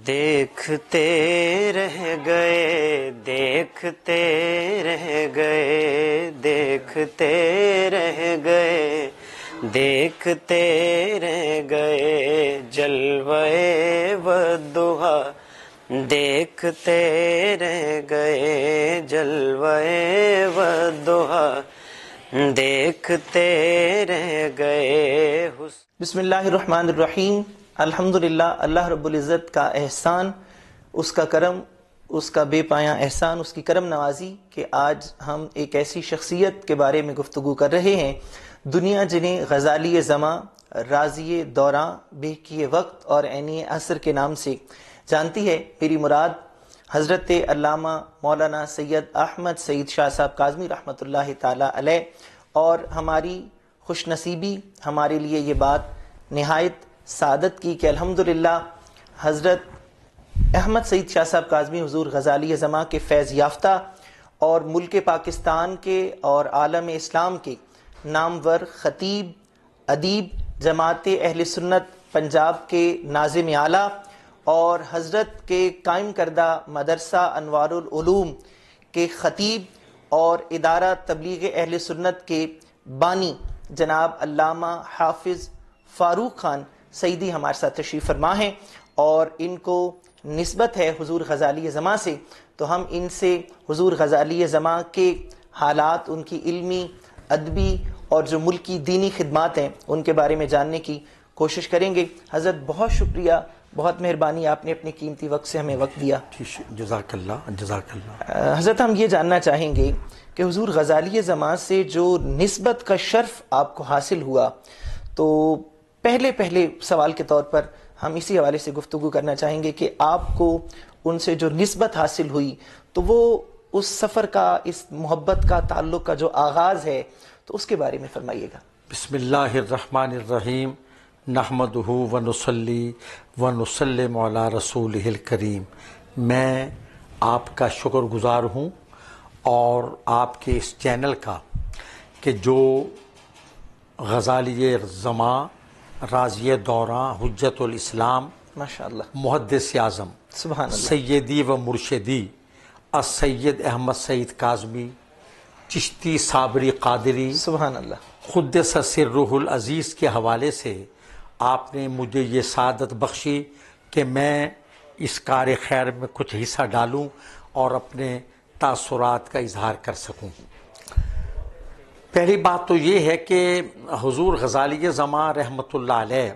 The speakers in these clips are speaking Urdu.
دیکھتے رہ گئے دیکھتے رہ گئے دیکھتے رہ گئے دیکھتے رہ گئے جلوے والضحا دیکھتے رہ گئے جلوے والضحا دیکھتے رہ گئے بسم اللہ الرحمن الرحیم۔ الحمدللہ، اللہ رب العزت کا احسان، اس کا کرم، اس کا بے پایاں احسان، اس کی کرم نوازی کہ آج ہم ایک ایسی شخصیت کے بارے میں گفتگو کر رہے ہیں دنیا جنہیں غزالی زماں، رازی دوراں، بہکی وقت اور عینی عصر کے نام سے جانتی ہے۔ میری مراد حضرت علامہ مولانا سید احمد سعید شاہ صاحب کاظمی رحمۃ اللہ تعالی علیہ، اور ہماری خوش نصیبی، ہمارے لیے یہ بات نہایت سعادت کی کہ الحمدللہ حضرت احمد سعید شاہ صاحب کاظمی حضور غزالی زماں کے فیض یافتہ اور ملک پاکستان کے اور عالم اسلام کے نامور خطیب، ادیب، جماعت اہل سنت پنجاب کے ناظم اعلیٰ اور حضرت کے قائم کردہ مدرسہ انوار العلوم کے خطیب اور ادارہ تبلیغ اہل سنت کے بانی جناب علامہ حافظ فاروق خان سعیدی ہمارے ساتھ تشریف فرما ہیں، اور ان کو نسبت ہے حضور غزالی زماں سے، تو ہم ان سے حضور غزالی زماں کے حالات، ان کی علمی، ادبی اور جو ملکی دینی خدمات ہیں ان کے بارے میں جاننے کی کوشش کریں گے۔ حضرت بہت شکریہ، بہت مہربانی، آپ نے اپنے قیمتی وقت سے ہمیں وقت دیا۔ جزاک اللہ جزاک اللہ۔ حضرت ہم یہ جاننا چاہیں گے کہ حضور غزالی زماں سے جو نسبت کا شرف آپ کو حاصل ہوا، تو پہلے سوال کے طور پر ہم اسی حوالے سے گفتگو کرنا چاہیں گے کہ آپ کو ان سے جو نسبت حاصل ہوئی تو وہ اس سفر کا، اس محبت کا، تعلق کا جو آغاز ہے تو اس کے بارے میں فرمائیے گا۔ بسم اللہ الرحمن الرحیم، نحمدہ ونصلی ونسلم علی رسولہ الکریم۔ میں آپ کا شکر گزار ہوں اور آپ کے اس چینل کا کہ جو غزالی زماں، رازی دوراں، حجت الاسلام، ماشاءاللہ، محدث اعظم، سبحان اللہ، سیدی و مرشدی السید احمد سعید کاظمی چشتی صابری قادری سبحان اللہ، قدس سرہ العزیز کے حوالے سے آپ نے مجھے یہ سعادت بخشی کہ میں اس کار خیر میں کچھ حصہ ڈالوں اور اپنے تاثرات کا اظہار کر سکوں۔ پہلی بات تو یہ ہے کہ حضور غزالی زماں رحمۃ اللہ علیہ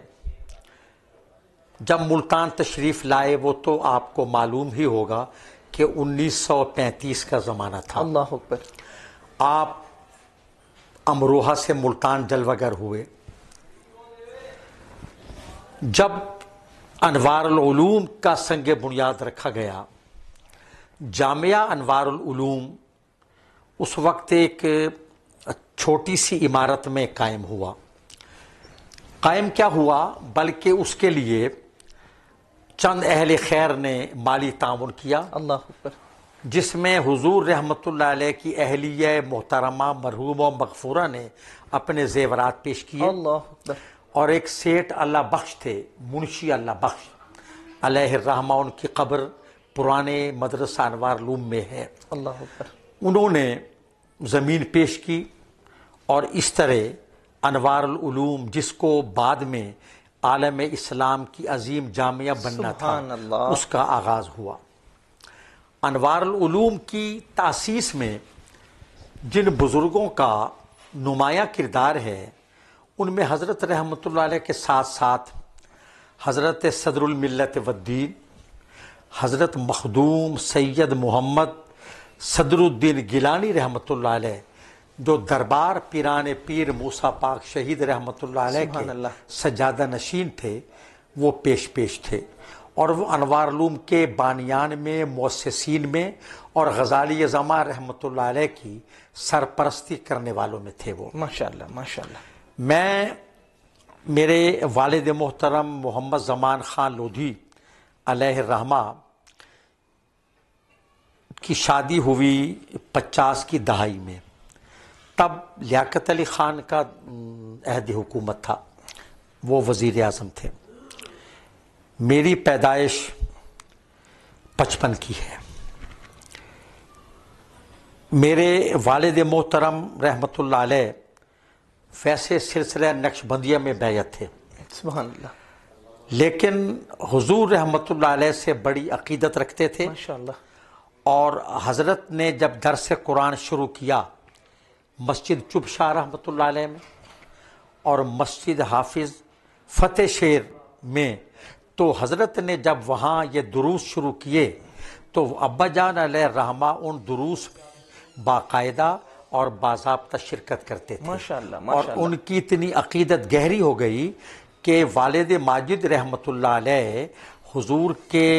جب ملتان تشریف لائے، وہ تو آپ کو معلوم ہی ہوگا کہ 1935 کا زمانہ تھا۔ اللہ اکبر۔ آپ امروہہ سے ملتان جلوہ گر ہوئے۔ جب انوار العلوم کا سنگ بنیاد رکھا گیا، جامعہ انوار العلوم اس وقت ایک چھوٹی سی عمارت میں قائم ہوا۔ قائم کیا ہوا، بلکہ اس کے لیے چند اہل خیر نے مالی تعاون کیا، اللہ اکبر، جس میں حضور رحمۃ اللہ علیہ کی اہلیہ محترمہ مرحوم و مغفورہ نے اپنے زیورات پیش کیے، اللہ اکبر، اور ایک سیٹ اللہ بخش تھے، منشی اللہ بخش علیہ الرحمہ، ان کی قبر پرانے مدرسہ انوار العلوم میں ہے۔ اللہ اکبر۔ انہوں نے زمین پیش کی اور اس طرح انوار العلوم، جس کو بعد میں عالم اسلام کی عظیم جامعہ بننا تھا، سبحان اللہ، اس کا آغاز ہوا۔ انوار العلوم کی تاسیس میں جن بزرگوں کا نمایاں کردار ہے، ان میں حضرت رحمۃ اللہ علیہ کے ساتھ ساتھ حضرت صدر الملت والدین، حضرت مخدوم سید محمد صدر الدین گیلانی رحمۃ اللہ علیہ، جو دربار پیران پیر موسیٰ پاک شہید رحمۃ اللہ علیہ سبحان کے اللہ، سجادہ نشین تھے، وہ پیش تھے، اور وہ انوار العلوم کے بانیان میں، مؤسسین میں، اور غزالی زماں رحمۃ اللہ علیہ کی سرپرستی کرنے والوں میں تھے وہ۔ ماشاءاللہ ماشاءاللہ۔ میں، میرے والد محترم محمد زمان خان لودھی علیہ الرحمہ کی شادی ہوئی 50 کی دہائی میں، تب لیاقت علی خان کا عہد حکومت تھا، وہ وزیر اعظم تھے۔ میری پیدائش 55 کی ہے۔ میرے والد محترم رحمۃ اللہ علیہ ویسے سلسلہ نقشبندیہ میں بیعت تھے، سبحان اللہ، لیکن حضور رحمۃ اللہ علیہ سے بڑی عقیدت رکھتے تھے، ماشاءاللہ، اور حضرت نے جب درس قرآن شروع کیا مسجد چپ شاہ رحمۃ اللہ علیہ میں اور مسجد حافظ فتح شیر میں، تو حضرت نے جب وہاں یہ دروس شروع کیے تو ابا جان علیہ رحمہ ان دروس میں باقاعدہ اور باضابطہ شرکت کرتے تھے، ماشاءاللہ، اور ماشاءاللہ، ان کی اتنی عقیدت گہری ہو گئی کہ والد ماجد رحمۃ اللہ علیہ حضور کے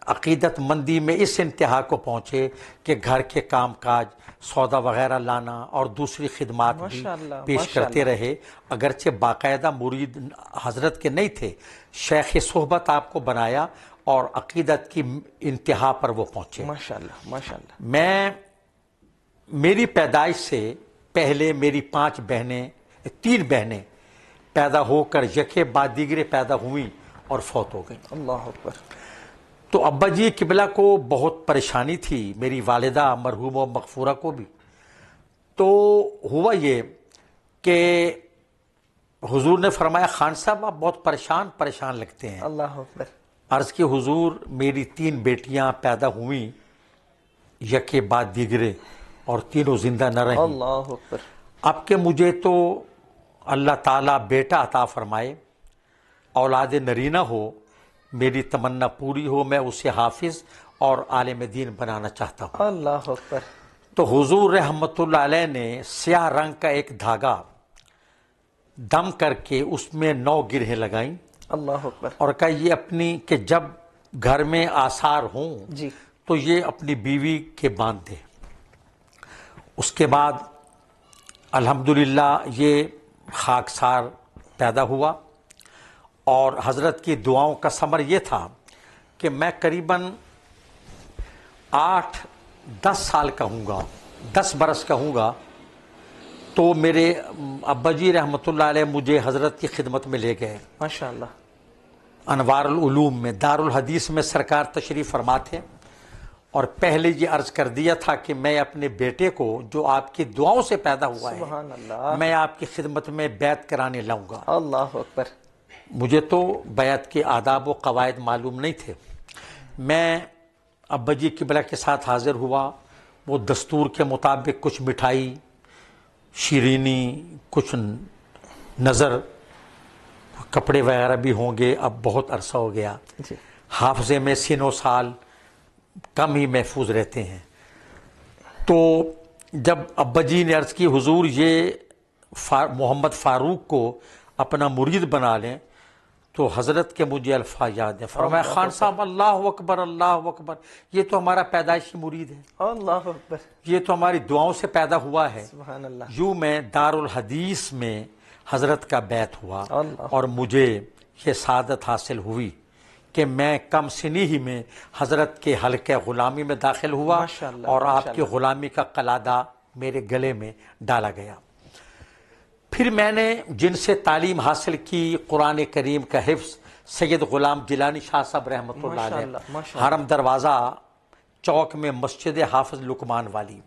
عقیدت مندی میں اس انتہا کو پہنچے کہ گھر کے کام کاج، سودا وغیرہ لانا اور دوسری خدمات بھی ماشاءاللہ، پیش ماشاءاللہ۔ کرتے رہے، اگرچہ باقاعدہ مرید حضرت کے نہیں تھے، شیخ صحبت آپ کو بنایا اور عقیدت کی انتہا پر وہ پہنچے۔ ماشاءاللہ، ماشاءاللہ، میری پیدائش سے پہلے میری 3 بہنیں پیدا ہو کر یکے بعد دیگرے پیدا ہوئیں اور فوت ہو گئیں۔ اللہ اکبر۔ تو ابا جی قبلہ کو بہت پریشانی تھی، میری والدہ مرحوم و مغفورہ کو بھی۔ تو ہوا یہ کہ حضور نے فرمایا خان صاحب آپ بہت پریشان لگتے ہیں۔ اللہ اکبر۔ عرض کی حضور میری 3 بیٹیاں پیدا ہوئیں یکے بعد دیگرے اور تینوں زندہ نہ رہیں، اللہ اکبر۔ اب کہ مجھے تو اللہ تعالیٰ بیٹا عطا فرمائے، اولاد نرینہ ہو، میری تمنا پوری ہو، میں اسے حافظ اور عالم دین بنانا چاہتا ہوں۔ اللہ اکبر۔ تو حضور رحمۃ اللہ علیہ نے سیاہ رنگ کا ایک دھاگا دم کر کے اس میں 9 گرہیں لگائیں اللہ اکبر۔ اور کہا یہ اپنی کہ جب گھر میں آثار ہوں جی، تو یہ اپنی بیوی کے باندھ دے۔ اس کے بعد الحمدللہ یہ خاکسار پیدا ہوا، اور حضرت کی دعاؤں کا ثمر یہ تھا کہ میں قریباً 8-10 سال کا ہوں گا، 10 برس کا ہوں گا، تو میرے ابا جی رحمۃ اللہ علیہ مجھے حضرت کی خدمت میں لے گئے۔ ماشاءاللہ، انوار العلوم میں دارالحدیث میں سرکار تشریف فرما تھے، اور پہلے یہ عرض کر دیا تھا کہ میں اپنے بیٹے کو جو آپ کی دعاؤں سے پیدا ہوا ہے سبحان اللہ، میں آپ کی خدمت میں بیعت کرانے لاؤں گا۔ اللہ اکبر۔ مجھے تو بیعت کے آداب و قواعد معلوم نہیں تھے۔ میں ابا جی قبلہ کے ساتھ حاضر ہوا، وہ دستور کے مطابق کچھ مٹھائی، شیرینی، کچھ نظر، کپڑے وغیرہ بھی ہوں گے، اب بہت عرصہ ہو گیا، جی، حافظے میں سین و سال کم ہی محفوظ رہتے ہیں۔ تو جب ابا جی نے عرض کی حضور یہ محمد فاروق کو اپنا مرید بنا لیں، تو حضرت کے مجھے الفاظ یاد ہیں، فرمایا خان صاحب اللہ اکبر، اللہ اکبر، یہ تو ہمارا پیدائشی مرید ہے، اللہ اکبر، یہ تو ہماری دعاؤں سے پیدا ہوا ہے۔ سبحان اللہ، یوں میں دارالحدیث میں حضرت کا بیعت ہوا، اللہ، اور مجھے یہ سعادت حاصل ہوئی کہ میں کم سنی ہی میں حضرت کے حلقہ غلامی میں داخل ہوا، ماشاءاللہ، اور آپ کی ماشاءاللہ۔ غلامی کا قلادہ میرے گلے میں ڈالا گیا۔ پھر میں نے جن سے تعلیم حاصل کی، قرآن کریم کا حفظ سید غلام جیلانی شاہ صاحب رحمۃ اللہ ماشاءاللہ، علیہ، ماشاءاللہ۔ حرم دروازہ چوک میں مسجد حافظ لقمان والی،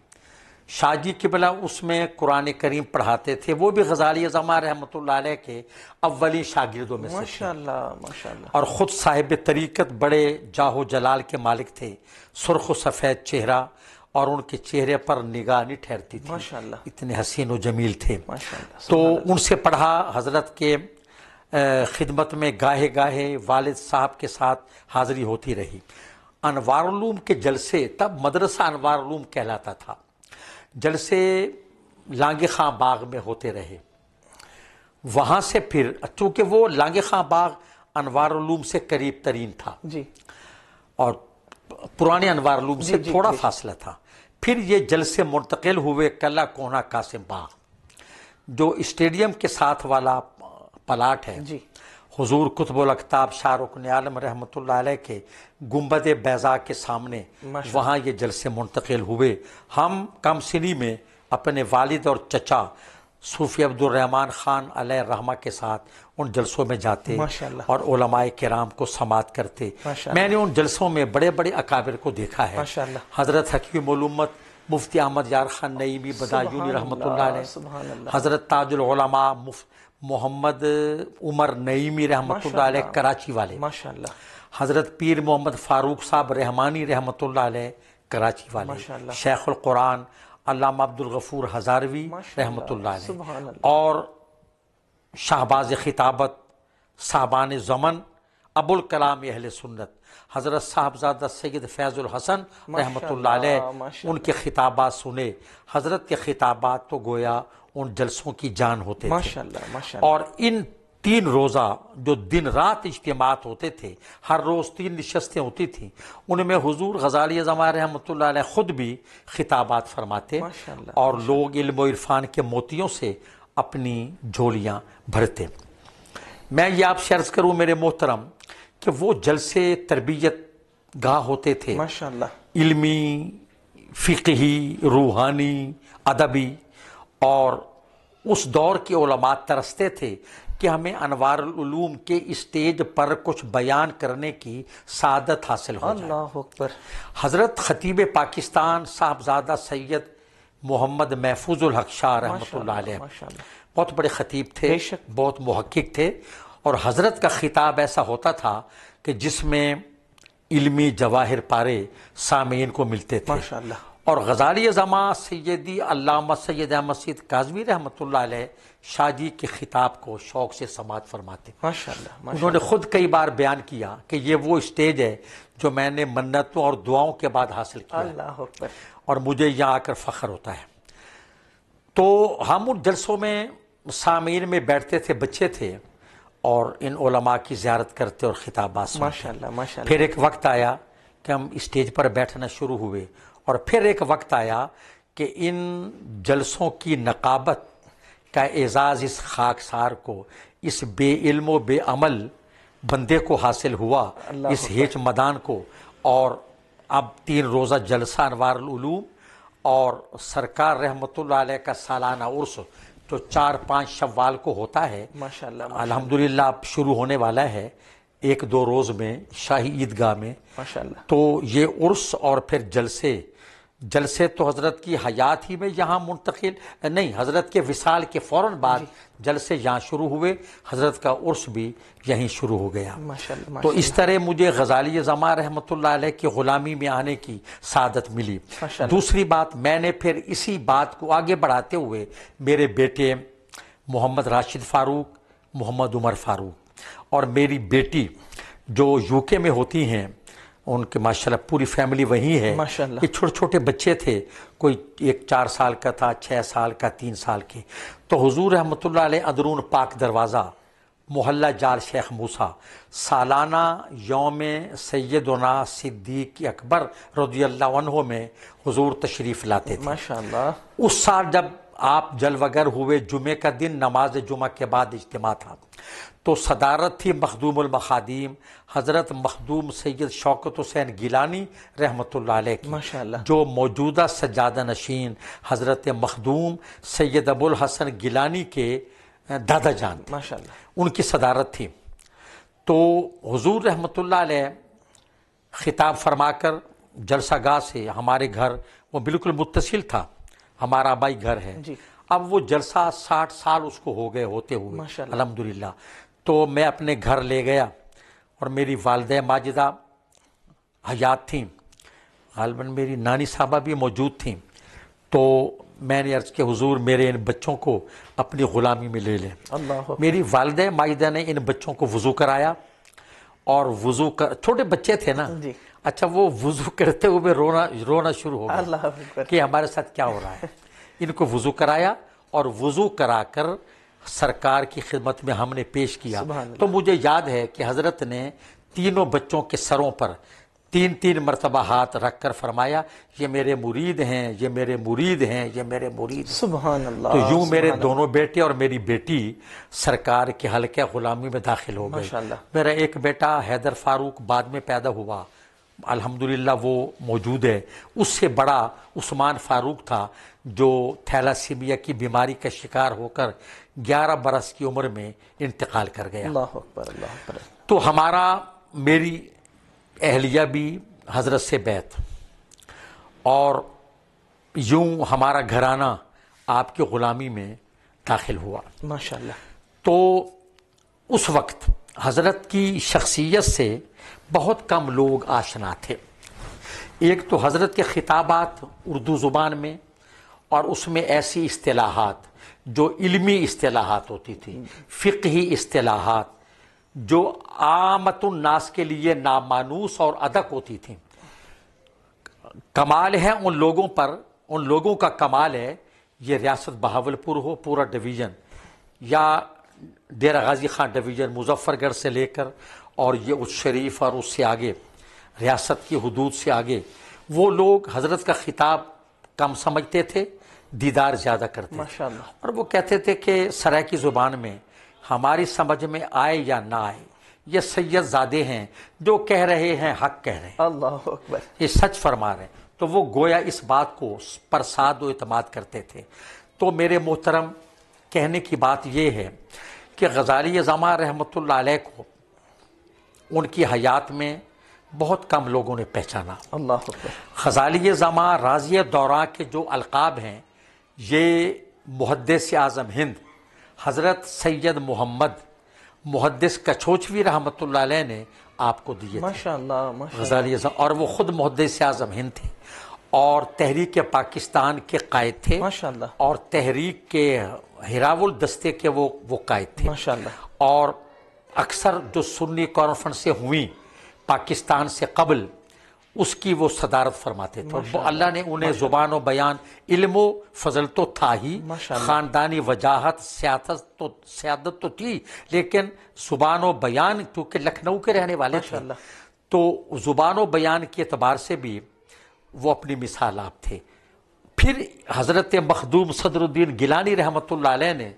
شاہ جی قبلہ اس میں قرآن کریم پڑھاتے تھے، وہ بھی غزالی زماں رحمۃ اللہ علیہ کے اولین شاگردوں میں سے تھے، ماشاءاللہ، ماشاءاللہ، اور خود صاحب طریقت بڑے جاہ و جلال کے مالک تھے، سرخ و سفید چہرہ، اور ان کے چہرے پر نگاہ نہیں ٹھہرتی تھی، ماشاءاللہ، اتنے حسین و جمیل تھے۔ ماشاءاللہ، تو ان سے پڑھا، حضرت کے خدمت میں گاہے گاہے والد صاحب کے ساتھ حاضری ہوتی رہی۔ انوار علوم کے جلسے، تب مدرسہ انوار علوم کہلاتا تھا، جلسے لانگے خاں باغ میں ہوتے رہے۔ وہاں سے پھر چونکہ وہ لانگے خاں باغ انوار علوم سے قریب ترین تھا، جی، اور پرانے انوار علوم سے جی، تھوڑا جی۔ فاصلہ تھا۔ پھر یہ جلسے منتقل ہوئے کلا کونا قاسم باغ، جو اسٹیڈیم کے ساتھ والا پلاٹ ہے، جی، حضور قطب الاقطاب شاہ رکن عالم رحمۃ اللہ علیہ کے گنبد بیضاء کے سامنے، ماشاءاللہ۔ وہاں یہ جلسے منتقل ہوئے۔ ہم کم سنی میں اپنے والد اور چچا صوفی عبدالرحمن خان علیہ الرحمہ کے ساتھ ان جلسوں میں جاتے ماشاءاللہ، اور علماء کرام کو سماعت کرتے. ماشاءاللہ، میں نے ان جلسوں میں بڑے بڑے اکابر کو دیکھا ہے. ماشاءاللہ، حضرت حکیم علومت مفتی احمد یار خان نعیمی بدایونی رحمۃ اللہ علیہ، سبحان اللہ، حضرت تاج العلماء محمد عمر نعیمی رحمۃ اللہ علیہ کراچی والے، ماشاءاللہ، حضرت پیر محمد فاروق صاحب رحمانی رحمۃ اللہ علیہ کراچی والے، ماشاءاللہ، شیخ القرآن علامہ عبدالغفور ہزاروی ماشاءاللہ، رحمۃ اللہ علیہ، سبحان اللہ، اور شہباز خطابت صاحبان زمن ابو الکلام اہل سنت حضرت صاحبزادہ سید فیض الحسن رحمۃ اللہ علیہ، ان کے خطابات سنے. حضرت کے خطابات تو گویا ان جلسوں کی جان ہوتے تھے. ماشاءاللہ، ماشاءاللہ، اور ان 3 روزہ جو دن رات اجتماعات ہوتے تھے، ہر روز 3 نشستیں ہوتی تھیں، ان میں حضور غزالی زمان رحمۃ اللہ علیہ خود بھی خطابات فرماتے ماشاءاللہ، اور لوگ علم و عرفان کے موتیوں سے اپنی جھولیاں بھرتے. میں یہ آپ سے عرض کروں میرے محترم کہ وہ جلسے تربیت گاہ ہوتے تھے، ماشاءاللہ، علمی، فقہی، روحانی، ادبی، اور اس دور کے علماء ترستے تھے کہ ہمیں انوار العلوم کے اسٹیج پر کچھ بیان کرنے کی سعادت حاصل ہو جائے. اللہ اکبر، حضرت خطیب پاکستان صاحبزادہ سید محمد محفوظ الحق شاہ رحمۃ اللہ علیہ ماشاءاللہ، بہت بڑے خطیب تھے، بے شک، بہت محقق تھے، اور حضرت کا خطاب ایسا ہوتا تھا کہ جس میں علمی جواہر پارے سامعین کو ملتے تھے. ماشاءاللہ، اور غزالی زماں سیدی علامہ سید احمد سید کاظمی رحمۃ اللہ علیہ شاہ جی کے خطاب کو شوق سے سماعت فرماتے. ماشاءاللہ، انہوں نے خود کئی بار بیان کیا کہ یہ وہ اسٹیج ہے جو میں نے منتوں اور دعاؤں کے بعد حاصل کیا ہے اللہ اکبر، اور مجھے یہاں آ کر فخر ہوتا ہے. تو ہم ان جلسوں میں سامعین میں بیٹھتے تھے، بچے تھے، اور ان علماء کی زیارت کرتے اور خطابات سنتے. ماشاءاللہ، ماشاءاللہ، پھر ایک وقت آیا کہ ہم اسٹیج پر بیٹھنا شروع ہوئے، اور پھر ایک وقت آیا کہ ان جلسوں کی نقابت کا اعزاز اس خاکسار کو، اس بے علم و بے عمل بندے کو حاصل ہوا، اس ہیچ مدان کو. اور اب 3 روزہ جلسہ انوار العلوم اور سرکار رحمۃ اللہ علیہ کا سالانہ عرس جو 4-5 شوال کو ہوتا ہے، ماشاءاللہ، الحمدللہ اب شروع ہونے والا ہے 1-2 روز میں شاہی عیدگاہ میں. ماشاءاللہ، تو یہ عرس اور پھر جلسے تو حضرت کی حیات ہی میں یہاں منتقل نہیں، حضرت کے وصال کے فوراً بعد جلسے یہاں شروع ہوئے، حضرت کا عرس بھی یہیں شروع ہو گیا. ماشاءاللہ، تو اس طرح مجھے غزالی زمان رحمۃ اللہ علیہ کی غلامی میں آنے کی سعادت ملی. دوسری بات، میں نے پھر اسی بات کو آگے بڑھاتے ہوئے میرے بیٹے محمد راشد فاروق، محمد عمر فاروق اور میری بیٹی جو UK میں ہوتی ہیں، ان کے ماشاءاللہ پوری فیملی وہی ہے. ماشاءاللہ، یہ چھوٹے چھوٹے بچے تھے، کوئی ایک 4 سال کا تھا، 6 سال کا، 3 سال کے. تو حضور رحمۃ اللہ علیہ اندرون پاک دروازہ محلہ جال شیخ موسیٰ سالانہ یوم سیدنا صدیق اکبر رضی اللہ عنہ میں حضور تشریف لاتے تھے. ماشاءاللہ، اس سال جب آپ جلوگر ہوئے، جمعے کا دن نماز جمعہ کے بعد اجتماع تھا، تو صدارت تھی مخدوم المخادیم حضرت مخدوم سید شوکت حسین گیلانی رحمۃ اللہ علیہ کی، ماشاءاللہ، جو موجودہ سجادہ نشین حضرت مخدوم سید ابو الحسن گیلانی کے دادا جان تھے، ماشاءاللہ، ان کی صدارت تھی. تو حضور رحمۃ اللہ علیہ خطاب فرما کر جلسہ گاہ سے ہمارے گھر وہ بالکل متصل تھا، ہمارا آبائی گھر ہے. جی، اب وہ جلسہ 60 سال اس کو ہو گئے ہوتے ہوئے ماشاءاللہ، الحمدللہ. تو میں اپنے گھر لے گیا اور میری والدہ ماجدہ حیات تھیں، غالباً میری نانی صاحبہ بھی موجود تھیں. تو میں نے عرض کہ حضور میرے ان بچوں کو اپنی غلامی میں لے لیں. اللہ، میری والدہ ماجدہ نے ان بچوں کو وضو کرایا، اور چھوٹے بچے تھے نا، جی، اچھا وہ وضو کرتے ہوئے رونا شروع ہو گیا اللہ اکبر، کہ ہمارے ساتھ کیا ہو رہا ہے. ان کو وضو کرایا اور وضو کرا کر سرکار کی خدمت میں ہم نے پیش کیا. سبحان اللہ. تو مجھے یاد ہے کہ حضرت نے تینوں بچوں کے سروں پر 3 مرتبہ ہاتھ رکھ کر فرمایا، یہ میرے مرید ہیں، یہ میرے مرید ہیں، یہ میرے مرید ہیں. سبحان اللہ. تو یوں میرے دونوں بیٹے اور میری بیٹی سرکار کے حلقہ غلامی میں داخل ہو گئے. ماشاءاللہ. میرا ایک بیٹا حیدر فاروق بعد میں پیدا ہوا، الحمدللہ وہ موجود ہے، اس سے بڑا عثمان فاروق تھا جو تھیلاسیمیا کی بیماری کا شکار ہو کر 11 برس کی عمر میں انتقال کر گیا۔ اللہ اکبر، اللہ اکبر۔ تو میری اہلیہ بھی حضرت سے بیعت، اور یوں ہمارا گھرانہ آپ کی غلامی میں داخل ہوا۔ ماشاءاللہ۔ تو اس وقت حضرت کی شخصیت سے بہت کم لوگ آشنا تھے۔ ایک تو حضرت کے خطابات اردو زبان میں، اور اس میں ایسی اصطلاحات جو علمی اصطلاحات ہوتی تھی، فقہی اصطلاحات جو عامت الناس کے لیے نامانوس اور ادق ہوتی تھیں۔ کمال ہے ان لوگوں پر، ان لوگوں کا کمال ہے، یہ ریاست بہاولپور ہو پورا ڈویژن، یا ڈیرہ غازی خان ڈویژن مظفر گڑھ سے لے کر اور یہ اس شریف اور اس سے آگے ریاست کی حدود سے آگے، وہ لوگ حضرت کا خطاب کم سمجھتے تھے، دیدار زیادہ کرتے تھے، ماشاءاللہ۔ اور وہ کہتے تھے کہ سرائیکی زبان میں ہماری سمجھ میں آئے یا نہ آئے، یہ سید زادے ہیں جو کہہ رہے ہیں حق کہہ رہے ہیں، اللہ اکبر۔ یہ سچ فرما رہے ہیں۔ تو وہ گویا اس بات کو پر ساد و اعتماد کرتے تھے۔ تو میرے محترم، کہنے کی بات یہ ہے کہ غزالی زماں رحمۃ اللہ علیہ کو ان کی حیات میں بہت کم لوگوں نے پہچانا۔ اللہ اکبر۔ غزالی زماں راضی دوراں کے جو القاب ہیں، یہ محدث اعظم ہند حضرت سید محدث کچھوچوی رحمۃ اللہ علیہ نے آپ کو دیے تھے۔ ماشاءاللہ، ماشاءاللہ۔ غزالی زماں، اور وہ خود محدث اعظم ہند تھے، اور تحریک پاکستان کے قائد تھے، ماشاءاللہ، اور تحریک کے ہراول دستے کے وہ قائد تھے، ماشاءاللہ۔ اور اکثر جو سنی کانفرنسیں ہوئیں پاکستان سے قبل، اس کی وہ صدارت فرماتے تھے، اور اللہ نے انہیں زبان و بیان، علم و فضل تو تھا ہی، خاندانی وجاہت، سیادت تو تھی، لیکن زبان و بیان، کیونکہ لکھنؤ کے رہنے والے تھے، تو زبان و بیان کے اعتبار سے بھی وہ اپنی مثال آپ تھے۔ پھر حضرت مخدوم صدر الدین گیلانی رحمۃ اللہ علیہ نے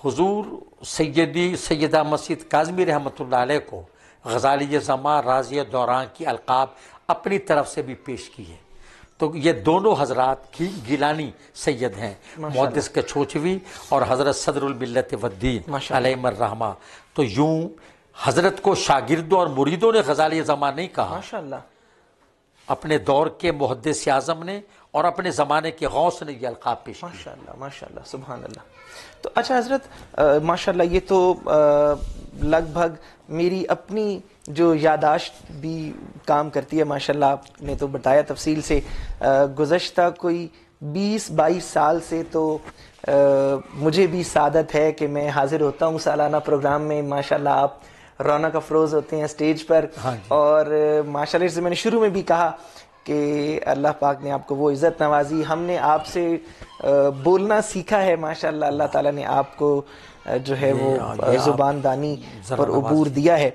حضور سیدہ مسجد کاظمی رحمۃ اللہ علیہ کو غزالی زماں راضی دوراں کی القاب اپنی طرف سے بھی پیش کی ہے۔ تو یہ دونوں حضرات کی گیلانی سید ہیں، محدث کچھوچوی اور حضرت صدر الملت والدین علیہم الرحمہ۔ تو یوں حضرت کو شاگردوں اور مریدوں نے غزالی زماں نہیں کہا، ماشاءاللہ، اپنے دور کے محدث اعظم نے اور اپنے زمانے کے غوث نے یہ القاب پیش کیا۔ ماشاءاللہ، ماشاءاللہ، سبحان اللہ۔ تو اچھا حضرت، ماشاءاللہ، یہ تو لگ بھگ میری اپنی جو یاداشت بھی کام کرتی ہے، ماشاءاللہ آپ نے تو بتایا تفصیل سے۔ گزشتہ کوئی 20-22 سال سے تو مجھے بھی سعادت ہے کہ میں حاضر ہوتا ہوں سالانہ پروگرام میں۔ ماشاءاللہ آپ رونق افروز ہوتے ہیں اسٹیج پر، اور ماشاءاللہ سے میں نے شروع میں بھی کہا کہ اللہ پاک نے آپ کو وہ عزت نوازی، ہم نے آپ سے بولنا سیکھا ہے، ماشاءاللہ اللہ تعالیٰ نے آپ کو جو ہے وہ زبان دانی پر عبور دیا ہے۔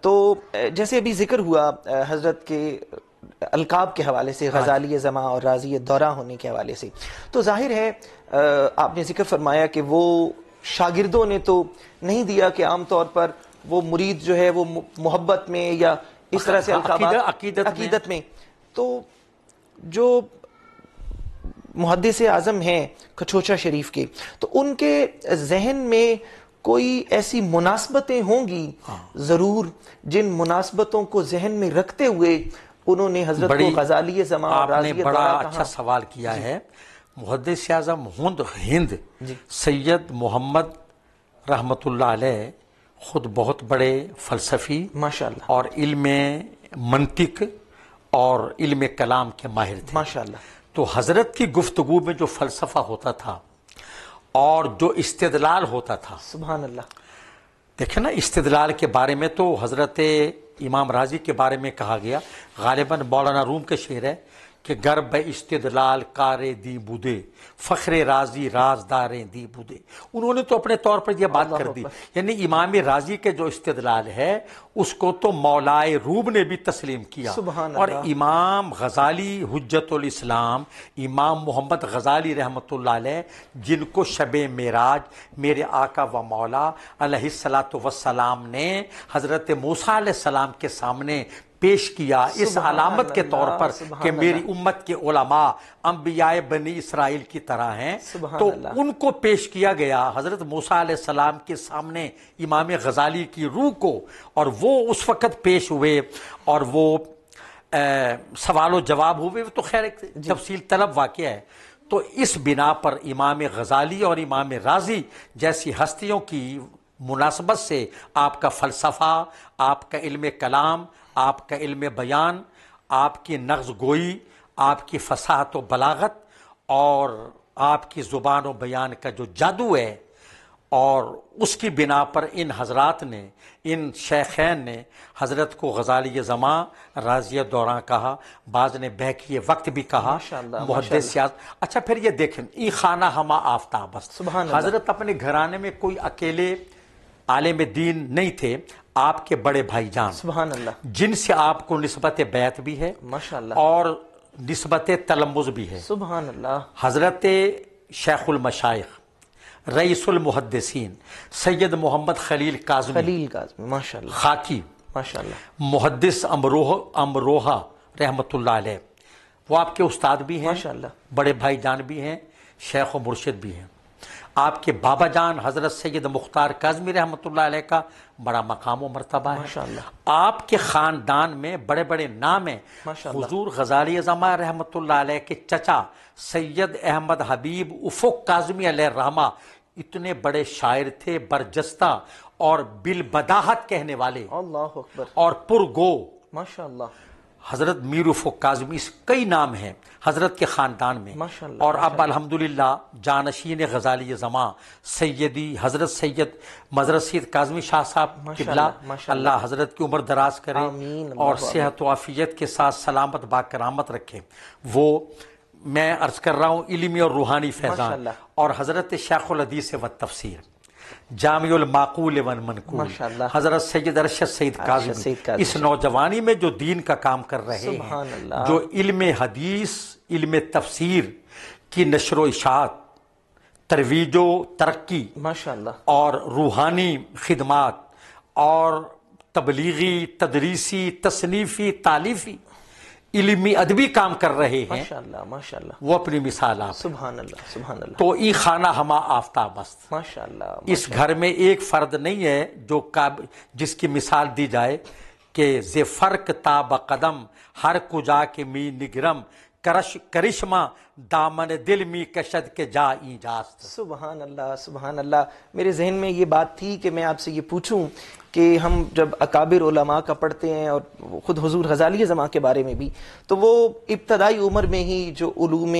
تو جیسے ابھی ذکر ہوا حضرت کے القاب کے حوالے سے، غزالی زماں اور راضی دوراں ہونے کے حوالے سے، تو ظاہر ہے آپ نے ذکر فرمایا کہ وہ شاگردوں نے تو نہیں دیا، کہ عام طور پر وہ مرید جو ہے وہ محبت میں یا اس طرح سے القابات عقیدت میں، تو جو محدث اعظم ہیں کچھوچا شریف کے، تو ان کے ذہن میں کوئی ایسی مناسبتیں ہوں گی ضرور، جن مناسبتوں کو ذہن میں رکھتے ہوئے انہوں نے حضرت کو غزالی زماں اور راضی دوراں کہا۔ آپ نے بڑا اچھا سوال کیا ہے۔ محدث اعظم ہند سید محمد رحمۃ اللہ علیہ خود بہت بڑے فلسفی ماشاءاللہ اور علم منطق اور علم کلام کے ماہر تھے، ماشاءاللہ۔ تو حضرت کی گفتگو میں جو فلسفہ ہوتا تھا اور جو استدلال ہوتا تھا، سبحان اللہ، دیکھیں نا، استدلال کے بارے میں تو حضرت امام راضی کے بارے میں کہا گیا، غالباً مولانا روم کے شعر ہے کہ گرب استدلال کارے دی بودے، فخر راضی رازداریں دی بودے۔ انہوں نے تو اپنے طور پر یہ بات کر دی، یعنی امام راضی کے جو استدلال ہے اس کو تو مولائے روم نے بھی تسلیم کیا، اور امام غزالی حجت الاسلام، امام محمد غزالی رحمۃ اللہ علیہ، جن کو شب معراج میرے آقا و مولا علیہ الصلاۃ والسلام نے حضرت موسیٰ علیہ السلام کے سامنے پیش کیا اس سبحان علامت کے طور اللہ، پر سبحان کہ میری اللہ۔ امت کے علماء انبیاء بنی اسرائیل کی طرح ہیں، سبحان تو اللہ۔ ان کو پیش کیا گیا حضرت موسیٰ علیہ السلام کے سامنے امام غزالی کی روح کو، اور وہ اس وقت پیش ہوئے اور وہ سوال و جواب ہوئے، تو خیر ایک تفصیل طلب واقعہ ہے۔ تو اس بنا پر امام غزالی اور امام رازی جیسی ہستیوں کی مناسبت سے آپ کا فلسفہ، آپ کا علم کلام، آپ کا علم بیان، آپ کی نغز گوئی، آپ کی فصاحت و بلاغت اور آپ کی زبان و بیان کا جو جادو ہے، اور اس کی بنا پر ان حضرات نے، ان شیخین نے حضرت کو غزالی زماں، رازیہ دوراں کہا، بعض نے بہکی وقت بھی کہا، ماشاءاللہ، محدث سیاست۔ اچھا پھر یہ دیکھیں، ای خانہ ہما آفتاب است۔ سبحان اللہ۔ حضرت اپنے گھرانے میں کوئی اکیلے عالم دین نہیں تھے، آپ کے بڑے بھائی جان سبحان اللہ، جن سے آپ کو نسبت بیعت بھی ہے ماشاءاللہ، اور نسبت تلمذ بھی ہے، سبحان اللہ، حضرت شیخ المشائخ رئیس المحدثین سید محمد خلیل کاظمی خلیل کاظمی، ماشاءاللہ، خاکی، ماشاءاللہ، محدث امروہہ رحمۃ اللہ علیہ، وہ آپ کے استاد بھی ہیں، ماشاءاللہ، بڑے بھائی جان بھی ہیں، شیخ و مرشد بھی ہیں۔ آپ کے بابا جان حضرت سید مختار کاظمی رحمۃ اللہ علیہ کا بڑا مقام و مرتبہ ہے۔ ماشاءاللہ، آپ کے خاندان میں بڑے بڑے نام ہیں۔ ماشاءاللہ، حضور غزالی زماں رحمۃ اللہ علیہ کے چچا سید احمد حبیب افق کاظمی علیہ الرحمہ اتنے بڑے شاعر تھے، برجستہ اور بالبداہت کہنے والے اللہ اکبر، اور پرگو۔ ماشاءاللہ، حضرت میر افق کاظمی، کئی نام ہیں حضرت کے خاندان میں، ماشاءاللہ، اور اب الحمدللہ جانشین غزالی زماں سیدی حضرت سید مظہر سید کاظمی شاہ صاحب ماشاءاللہ، قبلہ، ماشاءاللہ، اللہ حضرت کی عمر دراز کرے آمین، اللہ اور آمین۔ صحت و عافیت کے ساتھ سلامت باکرامت رکھے۔ وہ میں عرض کر رہا ہوں علمی اور روحانی فیضان، ماشاءاللہ، اور حضرت شیخ الحدیث و تفسیر، جامع المعقول والمنقول، ماشاءاللہ، حضرت سید ارشد سید کاظمی، سید کاظمی، اس نوجوانی میں جو دین کا کام کر رہے ہیں، سبحان اللہ، جو علم حدیث، علم تفسیر کی نشر و اشاعت، ترویج و ترقی ماشاءاللہ، اور روحانی خدمات اور تبلیغی، تدریسی، تصنیفی، تالیفی، علمی ادبی کام کر رہے ہیں، ماشاءاللہ، ماشاءاللہ، وہ اپنی مثال آپ ہیں۔ سبحان اللہ، سبحان اللہ، تو ای خانہ ہما آفتاب است۔ ماشاءاللہ، اس گھر میں ایک فرد نہیں ہے جو جس کی مثال دی جائے کہ ز فرق تا بقدم ہر کجا کے می نگرم کرشمہ دامن دل می کشد کے جا اینجاست۔ سبحان اللہ، سبحان اللہ۔ میرے ذہن میں یہ بات تھی کہ میں آپ سے یہ پوچھوں کہ ہم جب اکابر علماء کا پڑھتے ہیں اور خود حضور غزالی زماں کے بارے میں بھی، تو وہ ابتدائی عمر میں ہی جو علوم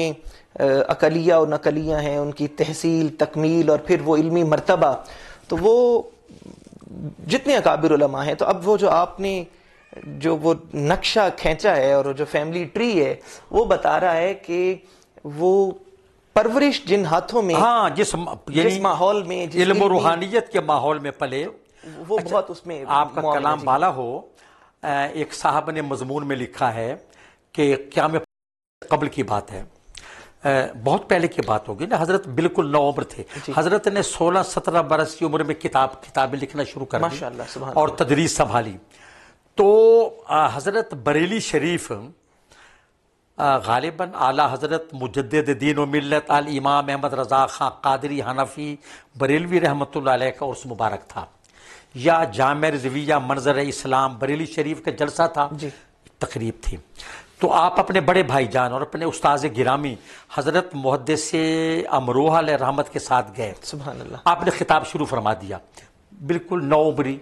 عقلیہ اور نقلیہ ہیں ان کی تحصیل، تکمیل اور پھر وہ علمی مرتبہ، تو وہ جتنے اکابر علماء ہیں، تو اب وہ جو آپ نے جو وہ نقشہ کھینچا ہے اور جو فیملی ٹری ہے وہ بتا رہا ہے کہ وہ پرورش جن ہاتھوں میں، ہاں، جس ماحول میں، جس علم و روحانیت کے ماحول میں پلے، وہ بہت اس میں آپ کا کلام بالا ہو۔ ایک صاحب نے مضمون میں لکھا ہے کہ قیام قبل کی بات ہے، بہت پہلے کی بات ہوگی نا، حضرت بالکل نوعمر تھے، حضرت نے 16-17 برس کی عمر میں کتابیں لکھنا شروع کر دی ماشاءاللہ، سبحان اور تدریس سنبھالی۔ تو حضرت بریلی شریف غالباً اعلیٰ حضرت مجدد دین و ملت الامام احمد رضا خان قادری حنفی بریلوی رحمۃ اللہ علیہ کا عرس مبارک تھا، یا جامع رضویہ منظر اسلام بریلی شریف کا جلسہ تھا، تقریب تھی۔ تو آپ اپنے بڑے بھائی جان اور اپنے استاذ گرامی حضرت محدث امروہہ علیہ رحمت کے ساتھ گئے، سبحان اللہ، آپ نے خطاب شروع فرما دیا، بالکل نوعمری۔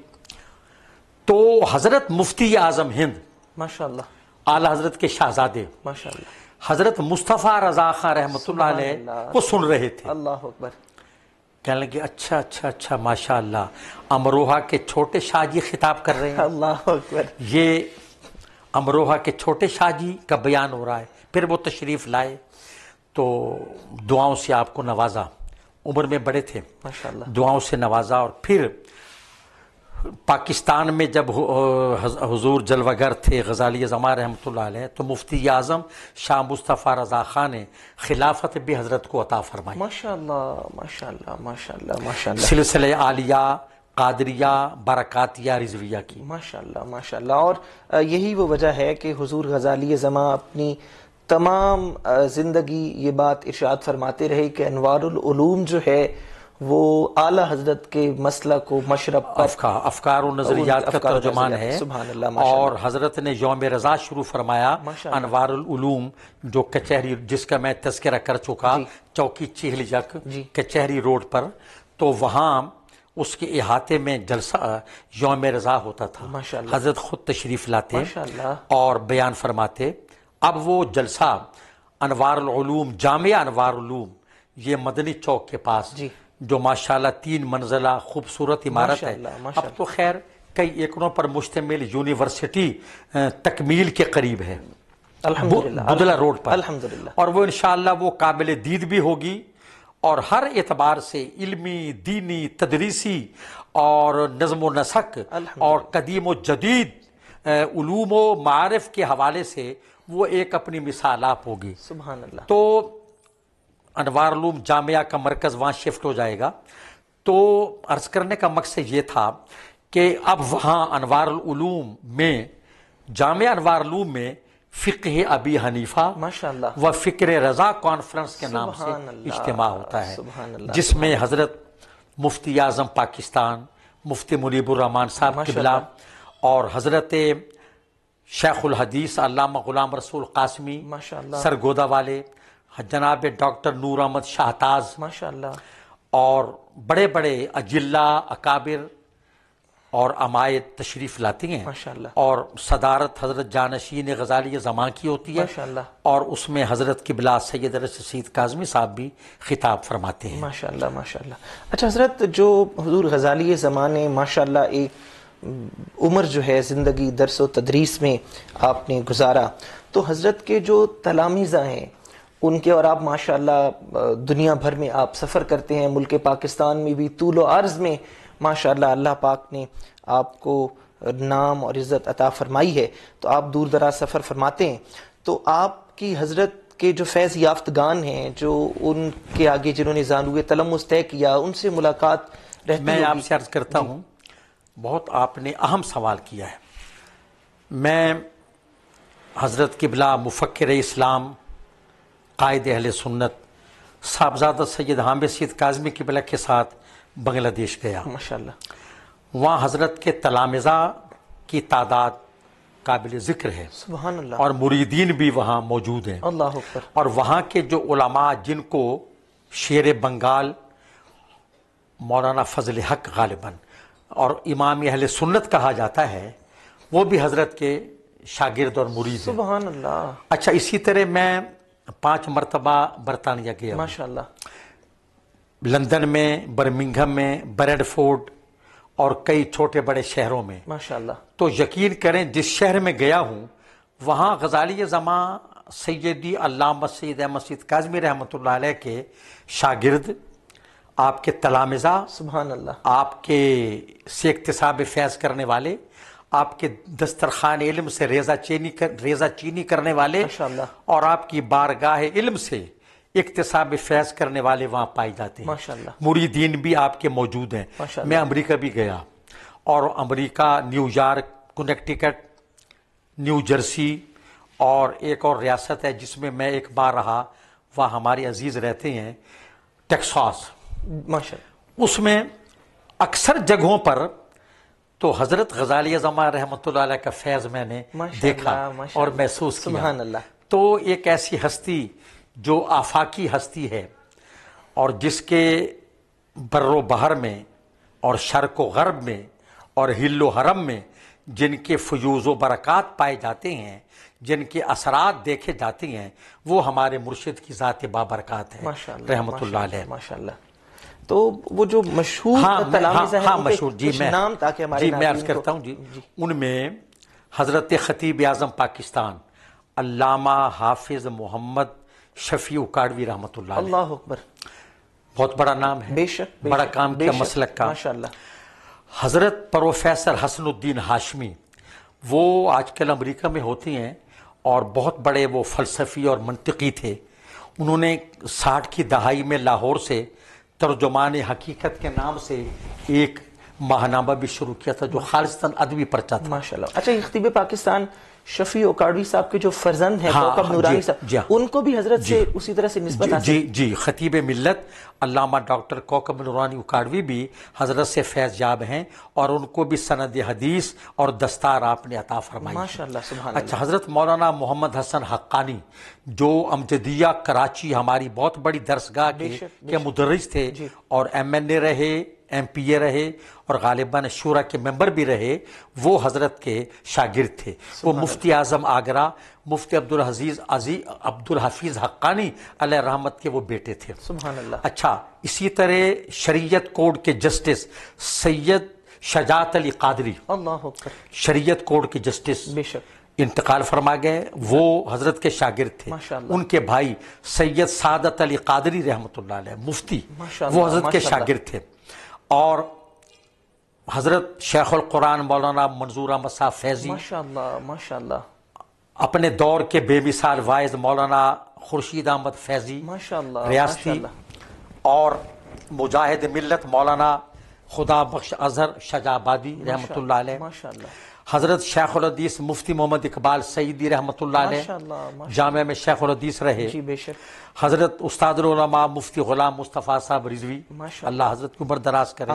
تو حضرت مفتی اعظم ہند ماشاءاللہ، اعلیٰ حضرت کے شہزادے ماشاءاللہ، حضرت مصطفیٰ رضا خان رحمۃ اللہ علیہ کو سن رہے تھے، اللہ اکبر، کہنے لگے اچھا اچھا اچھا ماشاء اللہ، امروہہ کے چھوٹے شاہ جی خطاب کر رہے ہیں، اللہ اکبر، یہ امروہہ کے چھوٹے شاہ جی کا بیان ہو رہا ہے۔ پھر وہ تشریف لائے تو دعاؤں سے آپ کو نوازا، عمر میں بڑے تھے، ماشاءاللہ، دعاؤں سے نوازا، اور پھر پاکستان میں جب حضور جلوہ گر تھے غزالی زماں رحمۃ اللہ علیہ، تو مفتی اعظم شاہ مصطفیٰ رضا خان نے خلافت بھی حضرت کو عطا فرمائی، ماشاءاللہ، ماشاءاللہ، ماشاءاللہ، ماشاءاللہ، سلسلہ عالیہ قادریہ برکاتیہ رضویہ کی. ماشاءاللہ ماشاءاللہ. اور یہی وہ وجہ ہے کہ حضور غزالی زماں اپنی تمام زندگی یہ بات ارشاد فرماتے رہے کہ انوار العلوم جو ہے وہ اعلیٰ حضرت کے مسلک و مشرب پر افکار و نظریات کا ترجمان ہے. سبحان اللہ. اور حضرت نے یوم رضا شروع فرمایا انوار العلوم جو کچہری جس کا میں تذکرہ کر چکا چوکی چہل یک کچہری روڈ پر، تو وہاں اس کے احاطے میں جلسہ یوم رضا ہوتا تھا. حضرت خود تشریف لاتے اور بیان فرماتے. اب وہ جلسہ انوار العلوم جامع انوار العلوم یہ مدنی چوک کے پاس جو ماشاءاللہ 3 منزلہ خوبصورت عمارت ہے، اب تو خیر کئی ایکڑوں پر مشتمل یونیورسٹی تکمیل کے قریب ہے بدلہ روڈ پر. اور وہ انشاءاللہ وہ قابل دید بھی ہوگی اور ہر اعتبار سے علمی، دینی، تدریسی اور نظم و نسق اور قدیم و جدید علوم و معارف کے حوالے سے وہ ایک اپنی مثال آپ ہوگی. سبحان اللہ. تو انوار العلوم جامعہ کا مرکز وہاں شفٹ ہو جائے گا. تو عرض کرنے کا مقصد یہ تھا کہ اب وہاں انوار العلوم میں جامعہ انوار العلوم میں فقہ ابی حنیفہ و فکر رضا کانفرنس کے نام سے اجتماع ہوتا ہے، جس میں حضرت مفتی اعظم پاکستان مفتی منیب الرحمان صاحب قبلہ اور حضرت شیخ الحدیث علامہ غلام رسول قاسمی سرگودا والے، جناب ڈاکٹر نور احمد شاہتاز اور بڑے بڑے اجلہ اکابر اور عمائد تشریف لاتی ہیں. اور صدارت حضرت جانشین غزالی زماں کی ہوتی ہے اور اس میں حضرت قبلہ سید رشید کاظمی صاحب بھی خطاب فرماتے ہیں. ماشاءاللہ ماشاءاللہ. اچھا حضرت، جو حضور غزالی زماں نے ماشاءاللہ ایک عمر جو ہے زندگی درس و تدریس میں آپ نے گزارا، تو حضرت کے جو تلامذہ ہیں ان کے، اور آپ ماشاءاللہ دنیا بھر میں آپ سفر کرتے ہیں، ملک پاکستان میں بھی طول و عرض میں ماشاءاللہ اللہ پاک نے آپ کو نام اور عزت عطا فرمائی ہے، تو آپ دور دراز سفر فرماتے ہیں. تو آپ کی حضرت کے جو فیض یافتگان ہیں، جو ان کے آگے جنہوں نے زانوئے تلمس طے کیا، ان سے ملاقات رہتی ہوگی. میں آپ سے عرض کرتا ہوں، بہت آپ نے اہم سوال کیا ہے. میں حضرت قبلہ مفکر اسلام قائد اہل سنت صاحبزادہ سید حامد سید کاظمی قبلہ کے ساتھ بنگلہ دیش گیا. ماشاءاللہ. وہاں حضرت کے تلامذہ کی تعداد قابل ذکر ہے. سبحان اللہ. اور مریدین بھی وہاں موجود ہیں. اللہ اکبر. اور وہاں کے جو علماء جن کو شیر بنگال مولانا فضل حق غالباً اور امام اہل سنت کہا جاتا ہے، وہ بھی حضرت کے شاگرد اور مرید ہیں. سبحان اللہ. اچھا، اسی طرح میں 5 مرتبہ برطانیہ گیا. ماشاءاللہ. لندن میں، برمنگھم میں، بریڈ فورڈ اور کئی چھوٹے بڑے شہروں میں. ماشاءاللہ. تو یقین کریں جس شہر میں گیا ہوں وہاں غزالی زماں سیدی علامہ سید احمد سید کاظمی رحمۃ اللہ علیہ کے شاگرد، آپ کے تلامذہ، سبحان اللہ، آپ کے سے اکتساب فیض کرنے والے، آپ کے دسترخوان علم سے ریزہ چینی کرنے والے اور آپ کی بارگاہ علم سے اکتساب فیض کرنے والے وہاں پائے جاتے ہیں. ماشاءاللہ. مریدین بھی آپ کے موجود ہیں. میں امریکہ بھی گیا اور امریکہ، New York, Connecticut, New Jersey اور ایک اور ریاست ہے جس میں میں ایک بار رہا، وہاں ہمارے عزیز رہتے ہیں، ٹیکساس. ماشاءاللہ. اس میں اکثر جگہوں پر تو حضرت غزالی زماں رحمۃ اللہ علیہ کا فیض میں نے دیکھا اور محسوس کیا. سبحان اللہ. تو ایک ایسی ہستی جو آفاقی ہستی ہے اور جس کے بر و بحر میں اور شرق و غرب میں اور ہل و حرم میں جن کے فیوز و برکات پائے جاتے ہیں، جن کے اثرات دیکھے جاتے ہیں، وہ ہمارے مرشد کی ذات بابرکات ہے رحمۃ اللہ علیہ. ماشاءاللہ. تو وہ جو مشہور تلامذہ ہیں، مشہور، جی میں نام تاکہ ہمارے میں عرض کرتا ہوں. جی ان میں حضرت خطیب اعظم پاکستان علامہ حافظ محمد شفیع اکاڑوی رحمۃ اللہ علیہ. اللہ اکبر. بہت بڑا نام ہے، بے شک، بڑا کام کیا مسلک کا. ماشاءاللہ. حضرت پروفیسر حسن الدین ہاشمی، وہ آج کل امریکہ میں ہوتی ہیں اور بہت بڑے وہ فلسفی اور منطقی تھے. انہوں نے 60 کی دہائی میں لاہور سے ترجمان حقیقت کے نام سے ایک ماہنامہ بھی شروع کیا تھا جو خالصتاً ادبی پرچہ تھا. ماشاءاللہ. اچھا، یہ خطیب پاکستان شفیع اوکاڑوی صاحب کے جو فرزند ہیں کوکب نورانی صاحب، ان کو بھی حضرت سے اسی طرح سے نسبت حاصل؟ جی خطیب ملت علامہ ڈاکٹر کوکب نورانی اوکاڑوی بھی حضرت سے فیض یاب ہیں، اور ان کو بھی سند حدیث اور دستار آپ نے عطا فرمائی. ماشاءاللہ، سبحان اللہ. اچھا، حضرت مولانا محمد حسن حقانی جو امجدیہ کراچی ہماری بہت بڑی درسگاہ کے مدرس تھے، اور MNA رہے، MPA رہے، اور غالباً شورا کے ممبر بھی رہے، وہ حضرت کے شاگرد تھے. وہ مفتی اعظم آگرہ مفتی عبدالحفیظ حقانی علیہ رحمت کے وہ بیٹے تھے. سبحان اللہ. اچھا، اسی طرح شریعت کوڈ کے جسٹس سید شجاعت علی قادری، اللہ اکبر، شریعت کوڈ کے جسٹس بے شک انتقال فرما گئے، وہ حضرت کے شاگرد تھے. ان کے بھائی سید سعادت علی قادری رحمۃ اللہ علیہ مفتی، وہ حضرت کے شاگرد تھے. اور حضرت شیخ القرآن مولانا منظور احمد صاحب فیضی، ماشاءاللہ ماشاءاللہ، اپنے دور کے بے مثال واعظ مولانا خورشید احمد فیضی ماشاءاللہ ریاستی، اور مجاہد ملت مولانا خدا بخش اظہر شجاع آبادی رحمۃ اللہ علیہ، ماشاءاللہ. حضرت شیخ الحدیث مفتی محمد اقبال سعیدی رحمۃ اللہ علیہ جامعہ میں شیخ الحدیث رہے. جی بے شک. حضرت استاد العلماء مفتی غلام مصطفیٰ صاحب رضوی، اللہ حضرت کی عمر دراز کرے.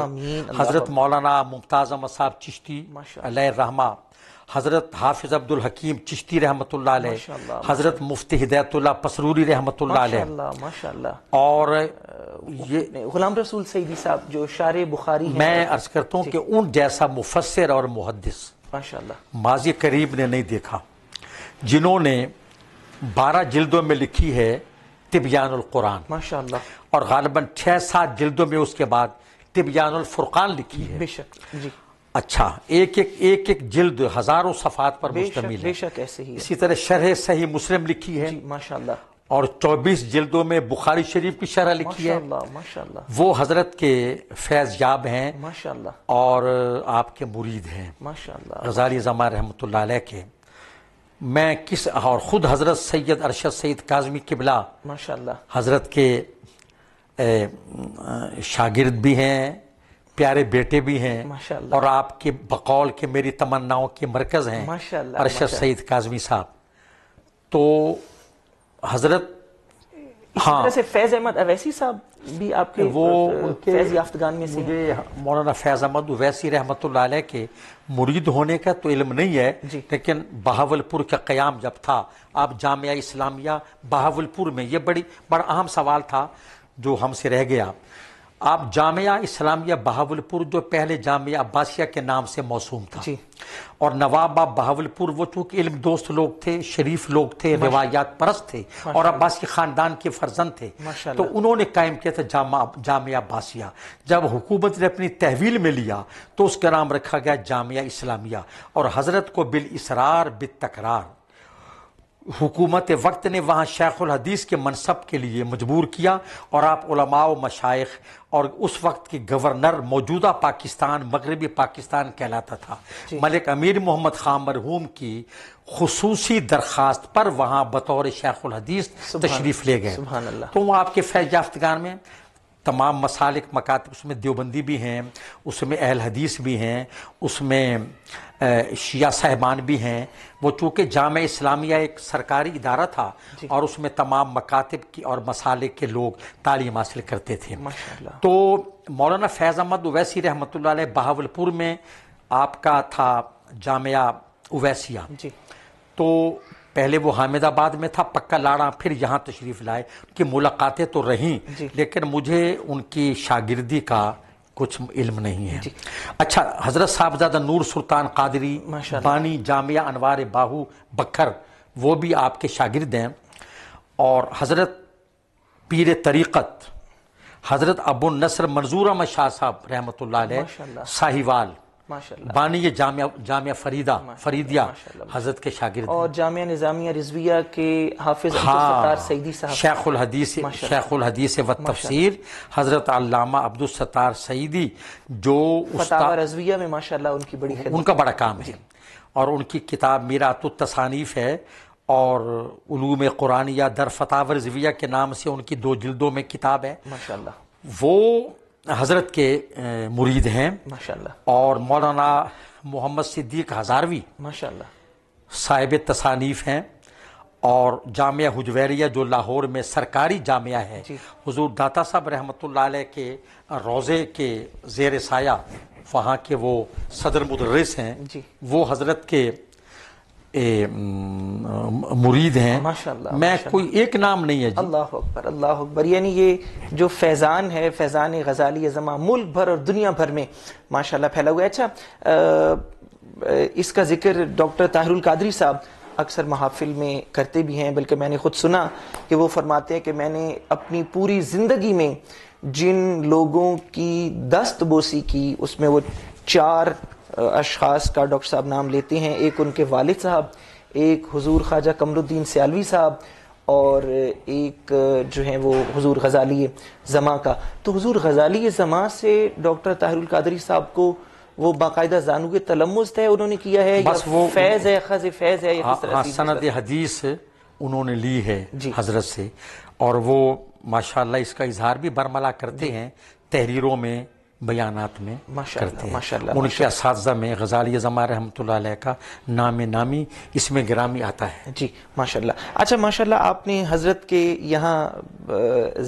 حضرت مولانا ممتاز احمد صاحب چشتی علیہ الرحمہ، حضرت حافظ عبد الحکیم چشتی رحمۃ اللہ علیہ، حضرت مفتی ہدایت اللہ پسروری رحمۃ اللہ علیہ، ماشاءاللہ. اور یہ غلام رسول سعیدی صاحب جو شارح بخاری ہیں، میں عرض کرتا ہوں کہ ان جیسا مفسر اور محدث ماشاءاللہ ماضی قریب نے نہیں دیکھا، جنہوں نے 12 جلدوں میں لکھی ہے تبیان القرآن، ماشاءاللہ، اور غالباً 6-7 جلدوں میں اس کے بعد تبیان الفرقان لکھی ہے. بے شک. جی اچھا، ایک جلد ہزاروں صفحات پر مشتمل ہے. بے شک ایسے ہی ہے. اسی طرح شرح صحیح مسلم لکھی ہے، ماشاءاللہ، اور 24 جلدوں میں بخاری شریف کی شرح لکھی ہے. ماشاءاللہ، وہ حضرت کے فیض یاب ہیں ماشاءاللہ، اور آپ کے مرید ہیں، ماشاءاللہ. غزالی زمان رحمۃ اللہ علیہ کے. میں اور خود حضرت سید ارشد سید کاظمی قبلہ ماشاءاللہ، حضرت کے شاگرد بھی ہیں، پیارے بیٹے بھی ہیں، ماشاءاللہ، اور آپ کے بقول کے میری تمناؤں کے مرکز ہیں ماشاءاللہ، ارشد سید کاظمی صاحب. تو حضرت اسی طرح سے فیض احمد اویسی صاحب بھی آپ کے فیض یافتگان میں سے. مجھے مولانا فیض احمد اویسی رحمۃ اللہ علیہ کے مرید ہونے کا تو علم نہیں ہے، لیکن بہاولپور کا قیام جب تھا، آپ جامعہ اسلامیہ بہاولپور میں، یہ بڑا اہم سوال تھا جو ہم سے رہ گیا. آپ جامعہ اسلامیہ بہاولپور جو پہلے جامعہ عباسیہ کے نام سے موسوم تھا، اور نواب بہاولپور وہ چونکہ علم دوست لوگ تھے، شریف لوگ تھے، روایات پرست تھے، اور عباسی خاندان کے فرزند تھے، تو انہوں نے قائم کیا تھا جامعہ عباسیہ. جب حکومت نے اپنی تحویل میں لیا تو اس کا نام رکھا گیا جامعہ اسلامیہ، اور حضرت کو بالاسرار بالتکرار حکومت وقت نے وہاں شیخ الحدیث کے منصب کے لیے مجبور کیا، اور آپ علماء و مشائخ اور اس وقت کے گورنر موجودہ پاکستان مغربی پاکستان کہلاتا تھا ملک امیر محمد خان مرحوم کی خصوصی درخواست پر وہاں بطور شیخ الحدیث تشریف لے گئے. تو وہ آپ کے فیض یافتگان میں تمام مسالک مکاتب، اس میں دیوبندی بھی ہیں، اس میں اہل حدیث بھی ہیں، اس میں شیعہ صاحبان بھی ہیں. وہ چونکہ جامعہ اسلامیہ ایک سرکاری ادارہ تھا، اور اس میں تمام مکاتب کی اور مسالک کے لوگ تعلیم حاصل کرتے تھے. تو مولانا فیض احمد اویسی رحمۃ اللہ علیہ بہاولپور میں آپ کا تھا جامعہ اویسیہ. تو پہلے وہ حامد آباد میں تھا، پکا لاڑا، پھر یہاں تشریف لائے. ان کی ملاقاتیں تو رہیں، لیکن مجھے ان کی شاگردی کا کچھ علم نہیں ہے. اچھا، حضرت صاحبزادہ نور سلطان قادری بانی جامعہ انوار باہو بکھر، وہ بھی آپ کے شاگرد ہیں. اور حضرت پیر طریقت حضرت ابو النصر منظور احمد شاہ صاحب رحمۃ اللہ علیہ ساہیوال، بانی یہ جامعہ فریدیہ حضرت کے شاگرد، اور جامعہ نظامیہ رضویہ کے حافظ عبدالستار سعیدی صاحب، شیخ الحدیث و تفسیر حضرت علامہ عبدالستار سعیدی، جو فتاوی رضویہ میں ماشاءاللہ ان کی بڑی خدمت، ان کا بڑا کام ہے. اور ان کی کتاب میرات التصانیف ہے، اور علوم قرآنیہ در فتاوی رضویہ کے نام سے ان کی 2 جلدوں میں کتاب ہے. ماشاءاللہ. وہ حضرت کے مرید ہیں ماشاءاللہ اور مولانا محمد صدیق ہزاروی ماشاءاللہ صاحب تصانیف ہیں، اور جامعہ حجویریہ جو لاہور میں سرکاری جامعہ ہے، حضور داتا صاحب رحمۃ اللہ علیہ کے روضے کے زیر سایہ وہاں کے وہ صدر مدرس ہیں، وہ حضرت کے مرید ہیں ماشاءاللہ۔ میں کوئی ایک نام نہیں ہے جی۔ اللہ اکبر اللہ اکبر، یعنی یہ جو فیضان ہے، فیضان غزالی زماں ملک بھر اور دنیا بھر میں ماشاءاللہ پھیلا ہوا ہے۔ اچھا اس کا ذکر ڈاکٹر طاہر القادری صاحب اکثر محافل میں کرتے بھی ہیں، بلکہ میں نے خود سنا کہ وہ فرماتے ہیں کہ میں نے اپنی پوری زندگی میں جن لوگوں کی دست بوسی کی، اس میں وہ 4 اشخاص کا ڈاکٹر صاحب نام لیتے ہیں، ایک ان کے والد صاحب، ایک حضور خواجہ قمر الدین سیالوی صاحب، اور ایک جو ہیں وہ حضور غزالی زماں کا۔ تو حضور غزالی زماں سے ڈاکٹر طاہر القادری صاحب کو وہ باقاعدہ زانو تلمذ ہے انہوں نے کیا ہے، بس وہ فیض ہے، خز فیض ہے، ہاں سند حدیث انہوں نے لی ہے حضرت سے، اور وہ ماشاءاللہ اس کا اظہار بھی برملا کرتے ہیں، تحریروں میں، بیانات میں کرتے ہیں۔ ان کے اساتذہ میں غزالی زماں رحمۃ اللہ علیہ کا نام نامی اس میں گرامی آتا ہے جی ماشاءاللہ۔ اچھا ماشاءاللہ، آپ نے حضرت کے یہاں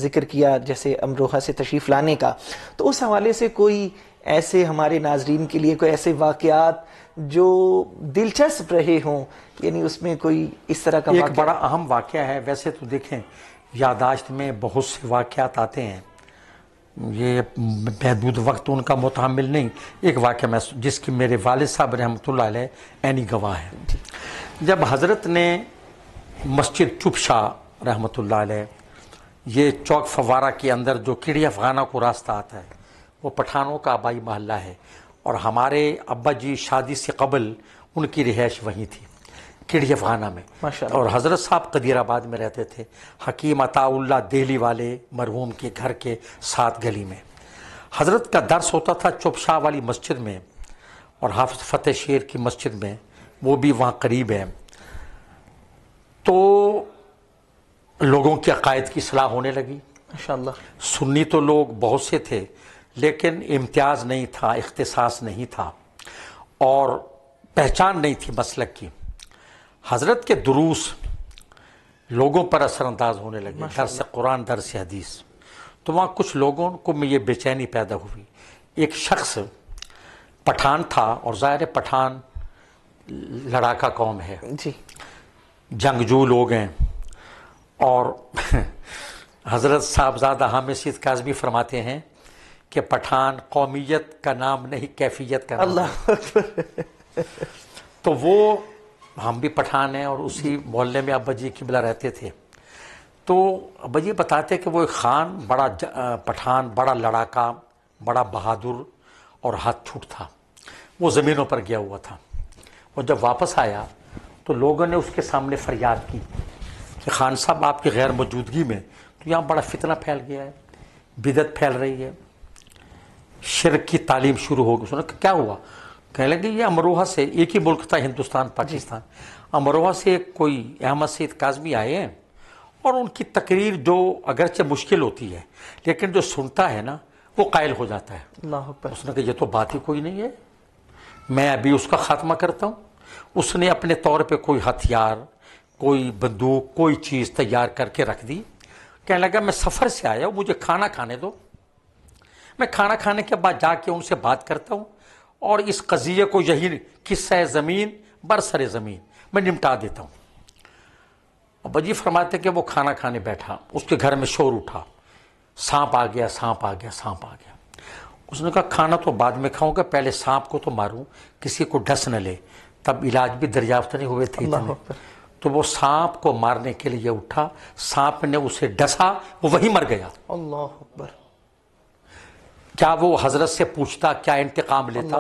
ذکر کیا جیسے امروہہ سے تشریف لانے کا، تو اس حوالے سے کوئی ایسے ہمارے ناظرین کے لیے کوئی ایسے واقعات جو دلچسپ رہے ہوں، یعنی اس میں کوئی اس طرح کا ایک بڑا اہم واقعہ ہے۔ ویسے تو دیکھیں یاداشت میں بہت سے واقعات آتے ہیں، یہ محدود وقت ان کا متحمل نہیں۔ ایک واقعہ میں جس کی میرے والد صاحب رحمۃ اللہ علیہ عینی گواہ ہے، جب حضرت نے مسجد چپ شاہ رحمۃ اللہ علیہ، یہ چوک فوارہ کے اندر جو کیڑی افغانہ کو راستہ آتا ہے، وہ پٹھانوں کا آبائی محلہ ہے، اور ہمارے ابا جی شادی سے قبل ان کی رہائش وہیں تھی کیڑی افغانہ میں، اور حضرت صاحب قدیر آباد میں رہتے تھے، حکیم عطا اللہ دہلی والے مرحوم کے گھر کے ساتھ گلی میں۔ حضرت کا درس ہوتا تھا چپ شاہ والی مسجد میں، اور حافظ فتح شیر کی مسجد میں، وہ بھی وہاں قریب ہے۔ تو لوگوں کے عقائد کی اصلاح ہونے لگی، ماشاءاللہ۔ سنی تو لوگ بہت سے تھے، لیکن امتیاز نہیں تھا، اختصاص نہیں تھا، اور پہچان نہیں تھی مسلک کی۔ حضرت کے دروس لوگوں پر اثر انداز ہونے لگے، درس قرآن، درس حدیث، تو وہاں کچھ لوگوں کو میں یہ بے چینی پیدا ہوئی۔ ایک شخص پٹھان تھا، اور ظاہر پٹھان لڑاکا قوم ہے، جی جنگجو لوگ ہیں، اور حضرت صاحبزادہ حامد سید کاظمی فرماتے ہیں کہ پٹھان قومیت کا نام نہیں، کیفیت کا نام ہے۔ تو وہ ہم بھی پٹھان ہیں، اور اسی محلے میں ابا جی قبلہ رہتے تھے، تو ابا جی بتاتے کہ وہ ایک خان، بڑا پٹھان، بڑا لڑاکا، بڑا بہادر اور ہاتھ ٹھوٹ تھا، وہ زمینوں پر گیا ہوا تھا۔ وہ جب واپس آیا تو لوگوں نے اس کے سامنے فریاد کی کہ خان صاحب آپ کی غیر موجودگی میں تو یہاں بڑا فتنہ پھیل گیا ہے، بدعت پھیل رہی ہے، شرک کی تعلیم شروع ہو گئی۔ سنا کہ کیا ہوا؟ کہنے لگے یہ امروہہ سے، ایک ہی ملک تھا ہندوستان پاکستان، امروہہ سے کوئی احمد سید کاظمی آئے ہیں، اور ان کی تقریر جو اگرچہ مشکل ہوتی ہے لیکن جو سنتا ہے نا وہ قائل ہو جاتا ہے۔ اللہ اکبر۔ اس نے کہا یہ تو بات ہی کوئی نہیں ہے، میں ابھی اس کا خاتمہ کرتا ہوں۔ اس نے اپنے طور پہ کوئی ہتھیار، کوئی بندوق، کوئی چیز تیار کر کے رکھ دی، کہنے لگا میں سفر سے آیا ہوں، مجھے کھانا کھانے دو، میں کھانا کھانے کے بعد جا کے ان سے بات کرتا ہوں، اور اس قضیے کو یہی قصہ زمین برسر زمین میں نمٹا دیتا ہوں۔ ابا جی فرماتے کہ وہ کھانا کھانے بیٹھا، اس کے گھر میں شور اٹھا، سانپ آ گیا، سانپ آ گیا، سانپ آ گیا۔ اس نے کہا کھانا تو بعد میں کھاؤں گا، پہلے سانپ کو تو ماروں، کسی کو ڈس نہ لے، تب علاج بھی دریافت نہیں ہوئے تھے اتنے۔ تو وہ سانپ کو مارنے کے لیے اٹھا، سانپ نے اسے ڈسا، وہ وہی مر گیا۔ اللہ اکبر۔ کیا وہ حضرت سے پوچھتا، کیا انتقام لیتا؟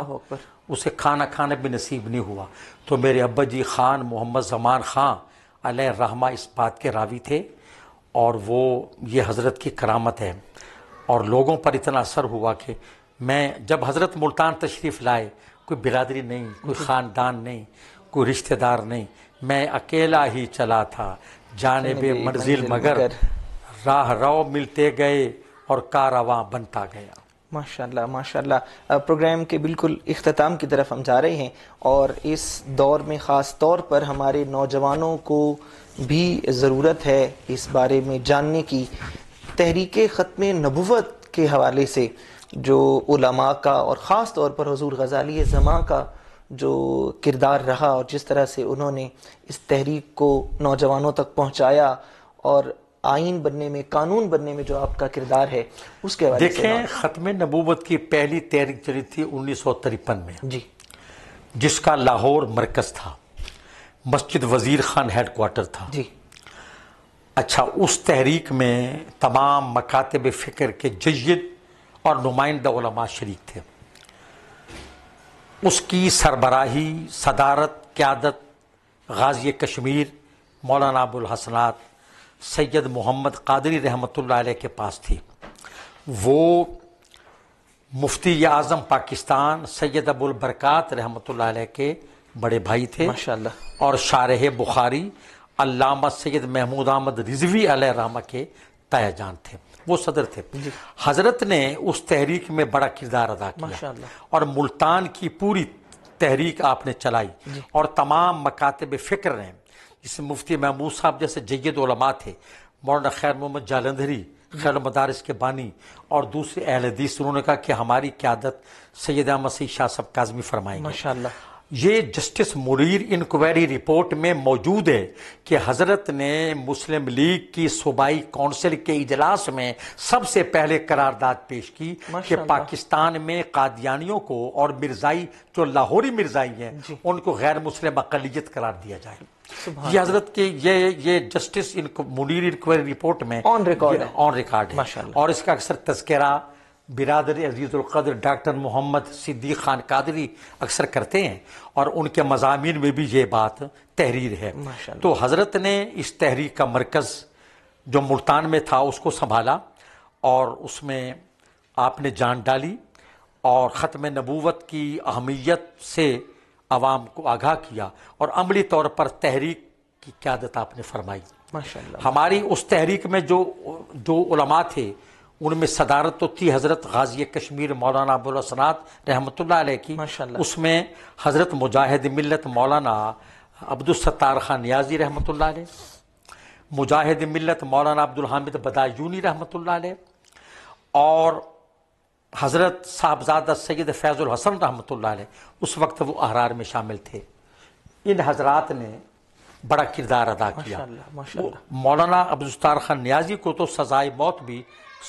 اسے کھانا کھانا بھی نصیب نہیں ہوا۔ تو میرے ابا جی خان محمد زمان خان علیہ رحمہ اس بات کے راوی تھے، اور وہ یہ حضرت کی کرامت ہے، اور لوگوں پر اتنا اثر ہوا کہ میں جب حضرت ملتان تشریف لائے، کوئی برادری نہیں، کوئی خاندان نہیں، کوئی رشتہ دار نہیں، میں اکیلا ہی چلا تھا جانب منزل، مگر راہ رو ملتے گئے اور کارواں بنتا گیا۔ ماشاءاللہ ماشاءاللہ، پروگرام کے بالکل اختتام کی طرف ہم جا رہے ہیں، اور اس دور میں خاص طور پر ہمارے نوجوانوں کو بھی ضرورت ہے اس بارے میں جاننے کی، تحریک ختم نبوت کے حوالے سے جو علماء کا اور خاص طور پر حضور غزالی زماں کا جو کردار رہا، اور جس طرح سے انہوں نے اس تحریک کو نوجوانوں تک پہنچایا، اور آئین بننے میں، قانون بننے میں جو آپ کا کردار ہے، اس کے حوالے سے دیکھیں، ختم نبوت کی پہلی تحریک چلی تھی 1953 میں، جی جس کا لاہور مرکز تھا، مسجد وزیر خان ہیڈ کوارٹر تھا۔ جی اچھا، اس تحریک میں تمام مکاتب فکر کے جید اور نمائندہ علماء شریک تھے۔ اس کی سربراہی، صدارت، قیادت غازی کشمیر مولانا ابوالحسنات سید محمد قادری رحمۃ اللہ علیہ کے پاس تھی۔ وہ مفتی اعظم پاکستان سید ابو البرکات رحمۃ اللہ علیہ کے بڑے بھائی تھے، ماشاءاللہ، اور شارح بخاری علامہ سید محمود احمد رضوی علیہ رحمہ کے تایا جان تھے، وہ صدر تھے۔ حضرت نے اس تحریک میں بڑا کردار ادا کیا، ماشاءاللہ، اور ملتان کی پوری تحریک آپ نے چلائی، اور تمام مکاتب فکر نے، جس میں مفتی محمود صاحب جیسے جید علماء تھے، مولانا خیر محمد جالندھری خیر المدارس کے بانی، اور دوسرے اہل حدیث، انہوں نے کہا کہ ہماری قیادت سید احمد سعید شاہ صاحب کاظمی فرمائیں گے۔ ماشاءاللہ، یہ جسٹس منیر انکوائری رپورٹ میں موجود ہے کہ حضرت نے مسلم لیگ کی صوبائی کونسل کے اجلاس میں سب سے پہلے قرارداد پیش کی کہ پاکستان میں قادیانیوں کو اور مرزائی جو لاہوری مرزائی ہیں ان کو غیر مسلم اقلیت قرار دیا جائے۔ یہ حضرت کے یہ جسٹس منیر انکوائری رپورٹ میں آن ریکارڈ ہے، اور اس کا اکثر تذکرہ برادر عزیز القدر ڈاکٹر محمد صدیق خان قادری اکثر کرتے ہیں، اور ان کے مضامین میں بھی یہ بات تحریر ہے۔ تو حضرت نے اس تحریک کا مرکز جو ملتان میں تھا اس کو سنبھالا، اور اس میں آپ نے جان ڈالی، اور ختم نبوت کی اہمیت سے عوام کو آگاہ کیا، اور عملی طور پر تحریک کی قیادت آپ نے فرمائی۔ ماشاءاللہ، ہماری اس تحریک میں جو علماء تھے، ان میں صدارت تو تھی حضرت غازی کشمیر مولانا ابوالحسنات رحمۃ اللہ علیہ کی، اس میں حضرت مجاہد ملت مولانا عبدالستار خان نیازی رحمۃ اللہ علیہ، مجاہد ملت مولانا عبدالحامد بدایونی رحمۃ اللہ علیہ، اور حضرت صاحبزادہ سید فیض الحسن رحمۃ اللہ علیہ، اس وقت وہ احرار میں شامل تھے۔ ان حضرات نے بڑا کردار ادا کیا۔ مولانا عبدالستار خان نیازی کو تو سزائے موت بھی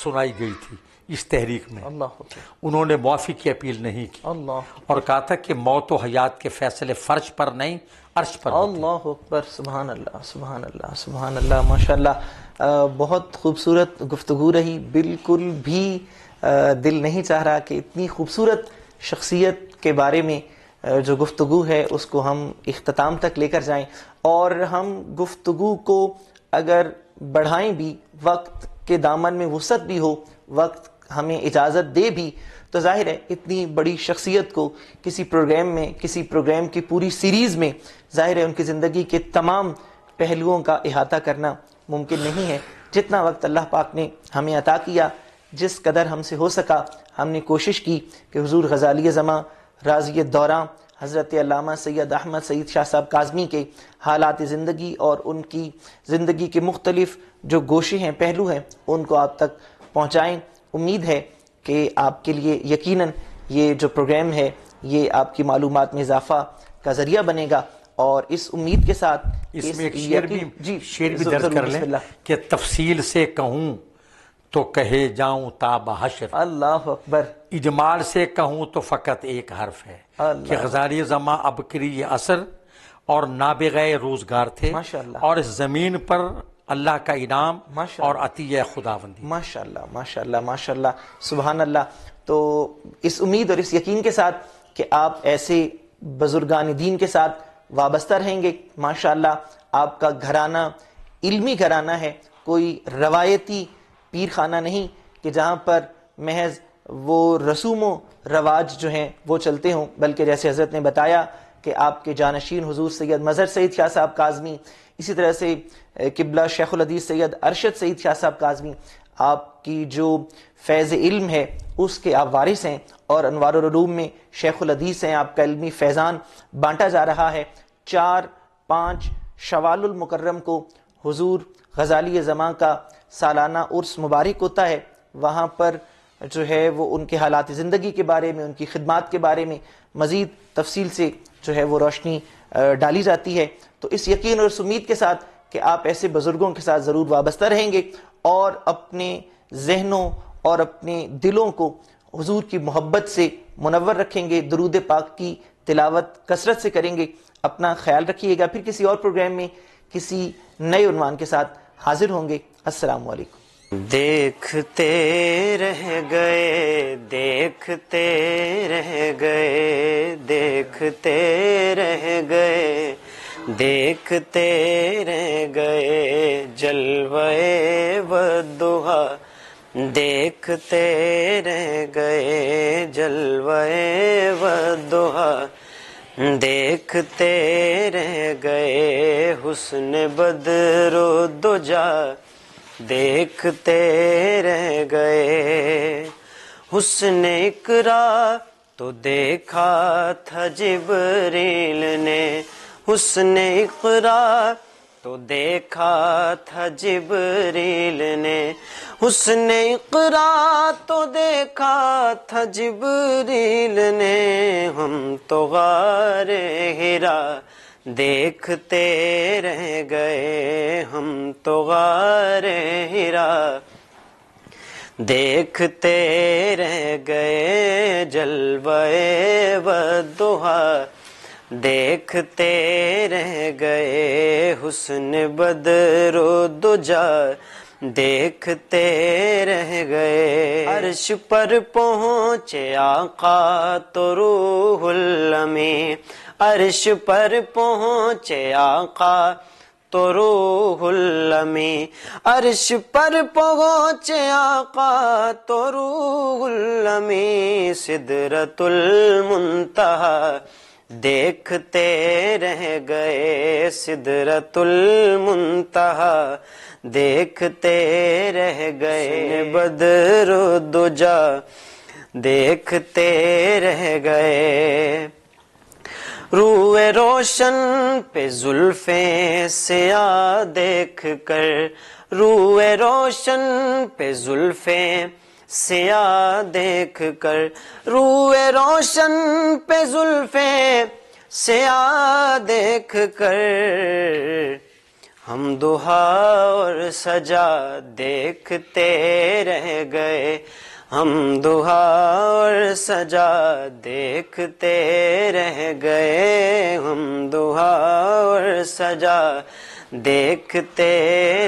سنائی گئی تھی اس تحریک میں، انہوں نے معافی کی اپیل نہیں کی، اور کہا تھا کہ موت و حیات کے فیصلے فرش پر نہیں عرش پر۔ اللہ اکبر، سبحان اللہ سبحان اللہ سبحان اللہ، ماشاءاللہ، بہت خوبصورت گفتگو رہی، بالکل بھی دل نہیں چاہ رہا کہ اتنی خوبصورت شخصیت کے بارے میں جو گفتگو ہے اس کو ہم اختتام تک لے کر جائیں، اور ہم گفتگو کو اگر بڑھائیں بھی، وقت کے دامن میں وسعت بھی ہو، وقت ہمیں اجازت دے بھی، تو ظاہر ہے اتنی بڑی شخصیت کو کسی پروگرام میں، کسی پروگرام کی پوری سیریز میں، ظاہر ہے ان کی زندگی کے تمام پہلوؤں کا احاطہ کرنا ممکن نہیں ہے۔ جتنا وقت اللہ پاک نے ہمیں عطا کیا، جس قدر ہم سے ہو سکا، ہم نے کوشش کی کہ حضور غزالی زماں راضی دوراں حضرت علامہ سید احمد سعید شاہ صاحب کاظمی کے حالات زندگی اور ان کی زندگی کے مختلف جو گوشے ہیں، پہلو ہیں، ان کو آپ تک پہنچائیں۔ امید ہے کہ آپ کے لیے یقیناً یہ جو پروگرام ہے یہ آپ کی معلومات میں اضافہ کا ذریعہ بنے گا، اور اس امید کے ساتھ اس میں ایک شعر بھی درج کر لیں کہ تفصیل سے کہوں تو کہے جاؤں تا بحشر، اللہ اکبر، اجمال سے کہوں تو فقط ایک حرف ہے کہ غزالی زماں ابکری یہ عصر اور نابغہ روزگار تھے، اور اس زمین پر اللہ کا انعام اور عطیہ خداوندی۔ ماشاءاللہ ماشاءاللہ ماشاءاللہ، سبحان اللہ۔ تو اس امید اور اس یقین کے ساتھ کہ آپ ایسے بزرگان دین کے ساتھ وابستہ رہیں گے، ماشاءاللہ آپ کا گھرانہ علمی گھرانہ ہے، کوئی روایتی پیر خانہ نہیں کہ جہاں پر محض وہ رسوم و رواج جو ہیں وہ چلتے ہوں، بلکہ جیسے حضرت نے بتایا کہ آپ کے جانشین حضور سید مظہر سعید شاہ صاحب کاظمی، اسی طرح سے قبلہ شیخ الحدیث سید ارشد سعید شاہ صاحب کاظمی، آپ کی جو فیض علم ہے اس کے آپ وارث ہیں، اور انوار العلوم میں شیخ الحدیث ہیں، آپ کا علمی فیضان بانٹا جا رہا ہے۔ 4-5 شوال المکرم کو حضور غزالی زماں کا سالانہ عرس مبارک ہوتا ہے، وہاں پر جو ہے وہ ان کے حالات زندگی کے بارے میں، ان کی خدمات کے بارے میں مزید تفصیل سے جو ہے وہ روشنی ڈالی جاتی ہے۔ تو اس یقین اور اس امید کے ساتھ کہ آپ ایسے بزرگوں کے ساتھ ضرور وابستہ رہیں گے اور اپنے ذہنوں اور اپنے دلوں کو حضور کی محبت سے منور رکھیں گے، درود پاک کی تلاوت کثرت سے کریں گے، اپنا خیال رکھیے گا۔ پھر کسی اور پروگرام میں کسی نئے عنوان کے ساتھ حاضر ہوں گے۔ السلام علیکم۔ دیکھتے رہ گئے، دیکھتے رہ گئے، دیکھتے رہ گئے، دیکھتے رہ گئے جلوے والضحیٰ، دیکھتے رہ گئے جلوے والضحیٰ، دیکھتے رہ گئے حسن بدر و دجا، دیکھتے رہ گئے حسن اقرا تو دیکھا تھا جبریل نے، حسن اقرا تو دیکھا تھا جبریل نے، حسن اقرا تو دیکھا تھا جبریل نے، ہم تو غار حرا دیکھتے رہ گئے، ہم تو غار حرا دیکھتے رہ گئے جلوے والضحیٰ، دیکھتے رہ گئے حسن بدر و دجا، دیکھتے رہ گئے عرش پر پہنچے آقا تو روح الامین، عرش پر پہنچے آقا تو روح الامین، عرش پر پہنچے آقا تو روح الامین، سدرۃ المنتہا دیکھتے رہ گئے، سدرۃ المنتہا دیکھتے رہ گئے، بدر و دجا دیکھتے رہ گئے، روئے روشن پہ زلفیں سیاہ دیکھ کر، روئے روشن پہ زلفیں سیاہ دیکھ کر، روئے روشن پہ زلفیں سیاہ دیکھ کر، ہم دہا اور سجا دیکھتے رہ گئے، ہم دہا اور سجا دیکھتے رہ گئے، ہم دہا اور سجا دیکھتے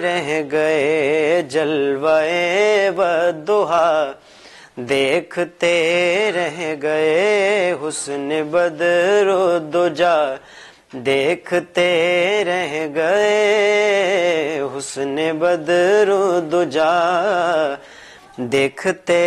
رہ گئے جلوے والضحیٰ، دیکھتے رہ گئے حسن بدر و دجا، دیکھتے رہ گئے حسن بدر و دجا، دیکھتے